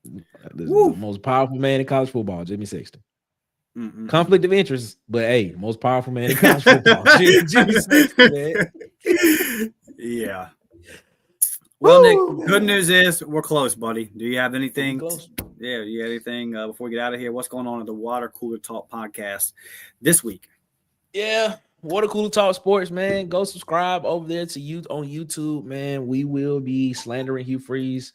This is the most powerful man in college football, Jimmy Sexton. Conflict of interest, but hey, most powerful man in college football, Jimmy Sexton, man. Yeah. Well, Nick, good news is we're close, buddy. Do you have anything? Yeah, you have anything before we get out of here? What's going on at the Water Cooler Talk podcast this week? Yeah, Water Cooler Talk Sports, man. Go subscribe over there to you on YouTube, man. We will be slandering Hugh Freeze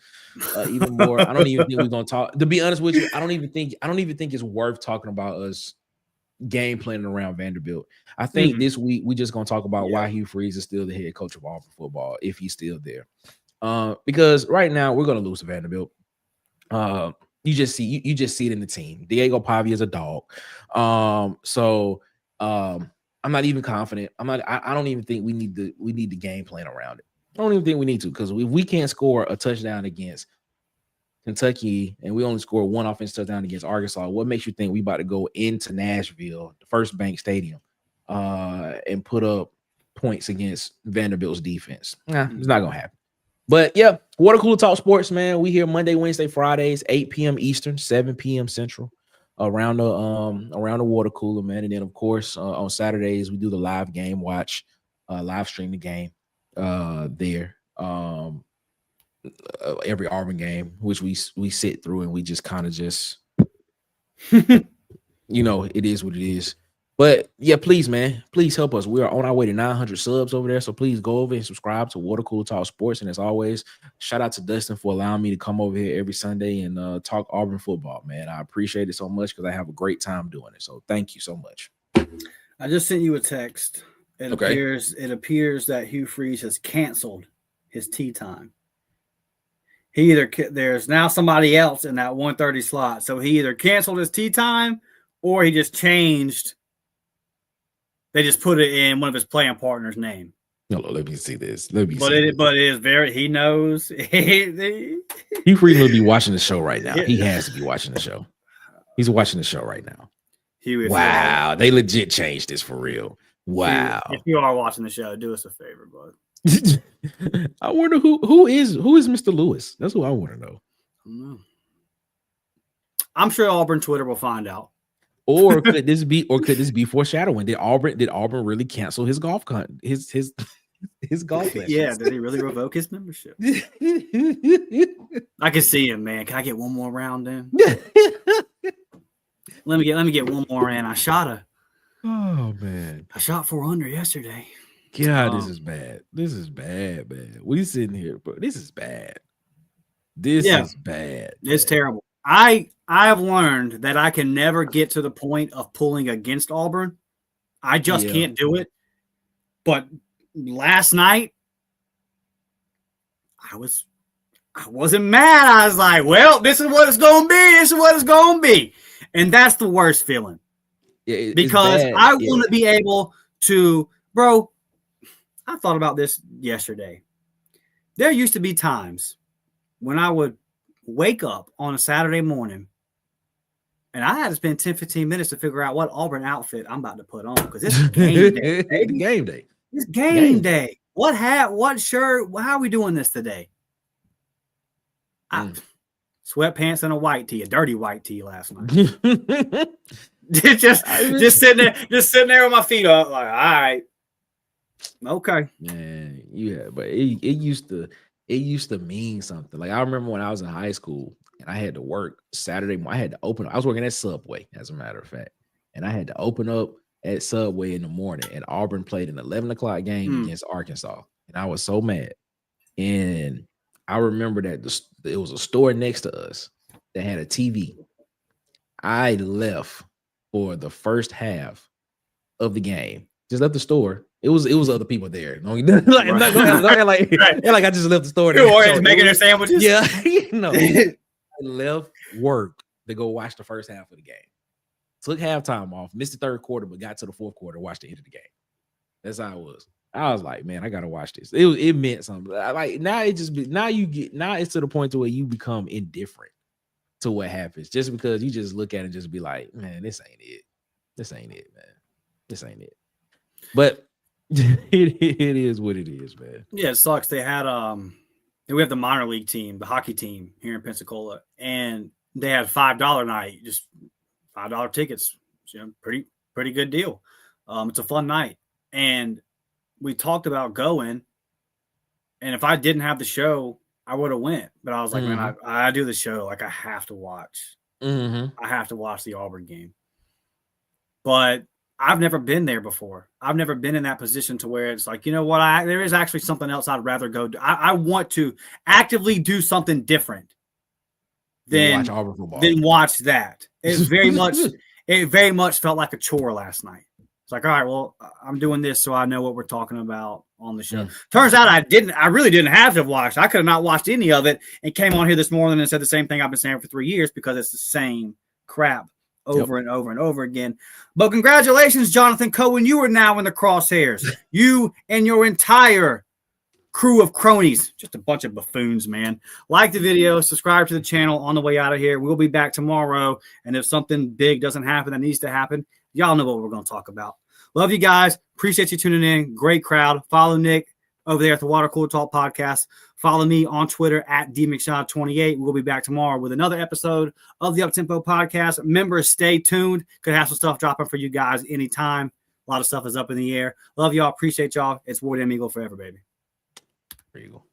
even more. I don't even think we're gonna talk. To be honest with you, I don't even think it's worth talking about us game planning around Vanderbilt. I think this week we're just gonna talk about why Hugh Freeze is still the head coach of Auburn football, if he's still there. Because right now we're gonna lose to Vanderbilt. You just see it in the team. Diego Pavia is a dog. So I'm not even confident. I don't even think we need the game plan around it. I don't even think we need to, because if we can't score a touchdown against Kentucky and we only score one offensive touchdown against Arkansas, what makes you think we about to go into Nashville, the First Bank Stadium, and put up points against Vanderbilt's defense? Nah, it's not gonna happen. But yeah, Water Cooler Talk Sports, man. We here Monday, Wednesday, Fridays, 8 p.m. Eastern, 7 p.m. Central, around the water cooler, man. And then of course on Saturdays we do the live game watch, live stream the game there. Every Auburn game, which we sit through and we just kind of just it is what it is. But yeah, please, man, please help us. We are on our way to 900 subs over there. So please go over and subscribe to Water Cooler Talk Sports. And as always, shout out to Dustin for allowing me to come over here every Sunday and talk Auburn football, man. I appreciate it so much because I have a great time doing it. So thank you so much. I just sent you a text. It appears that Hugh Freeze has canceled his tea time. There's now somebody else in that 1:30 slot. So he either canceled his tea time or he just changed. They just put it in one of his playing partner's name. No, let me see this. But it is very. He knows. Hugh Freeze will be watching the show right now. He has to be watching the show. He's watching the show right now. Wow, they legit changed this for real. Wow. If you are watching the show, do us a favor, bud. I wonder who is Mr. Lewis. That's who I want to know. I don't know. I'm sure Auburn Twitter will find out. Or could this be foreshadowing? Did Auburn really cancel his golf his golf lessons? Yeah, did he really revoke his membership? I can see him, man. Can I get one more round in? Let me get one more in. I shot 4 under yesterday. God, this is bad. This is bad, man. We sitting here, bro. This is bad. This is bad. It's terrible. I have learned that I can never get to the point of pulling against Auburn. I just can't do it. But last night, I wasn't mad. I was like, well, this is what it's going to be. This is what it's going to be. And that's the worst feeling. Yeah, because I want to be able to, bro, I thought about this yesterday. There used to be times when I would wake up on a Saturday morning and I had to spend 10, 15 minutes to figure out what Auburn outfit I'm about to put on because it's game day. Baby. Game day. It's game day. What hat, what shirt, how are we doing this today? sweatpants and a white tee, a dirty white tee last night. just sitting there with my feet up, like, all right, okay, man, yeah, but it used to mean something. Like I remember when I was in high school and I had to work Saturday. I had to open. I was working at Subway, as a matter of fact, and I had to open up at Subway in the morning. And Auburn played an 11 o'clock game against Arkansas, and I was so mad. And I remember that it was a store next to us that had a TV. I left for the first half of the game. Just left the store. It was other people there. Like I just left the store. Or making their sandwiches. Yeah, I left work to go watch the first half of the game. Took halftime off, missed the third quarter, but got to the fourth quarter, watched the end of the game. That's how it was. I was like, man, I gotta watch this. It meant something. Like now it's to the point to where you become indifferent to what happens just because you just look at it and just be like, man, this ain't it. This ain't it, man. This ain't it. But it is what it is, man. Yeah, it sucks. They had we have the minor league team, the hockey team here in Pensacola, and they had $5 night, just $5 tickets. So, pretty good deal. It's a fun night. And we talked about going, and if I didn't have the show, I would have went. But I was like, man, I do the show. Like, I have to watch. I have to watch the Auburn game. But I've never been there before. I've never been in that position to where it's like, you know what? There is actually something else I'd rather go do. I want to actively do something different than watch Auburn football. Than watch that. It very much felt like a chore last night. It's like, all right, well, I'm doing this so I know what we're talking about on the show. Turns out I really didn't have to watch. I could have not watched any of it and came on here this morning and said the same thing I've been saying for 3 years because it's the same crap over and over and over again. But congratulations, Jonathan Cohen. You are now in the crosshairs. You and your entire crew of cronies. Just a bunch of buffoons, man. Like the video, subscribe to the channel on the way out of here. We'll be back tomorrow. And if something big doesn't happen that needs to happen, y'all know what we're going to talk about. Love you guys. Appreciate you tuning in. Great crowd. Follow Nick over there at the Water Cooler Talk podcast. Follow me on Twitter at DMcShaw28. We'll be back tomorrow with another episode of the Uptempo podcast. Members, stay tuned. Could have some stuff dropping for you guys anytime. A lot of stuff is up in the air. Love y'all. Appreciate y'all. It's Ward M. Eagle forever, baby. There you go.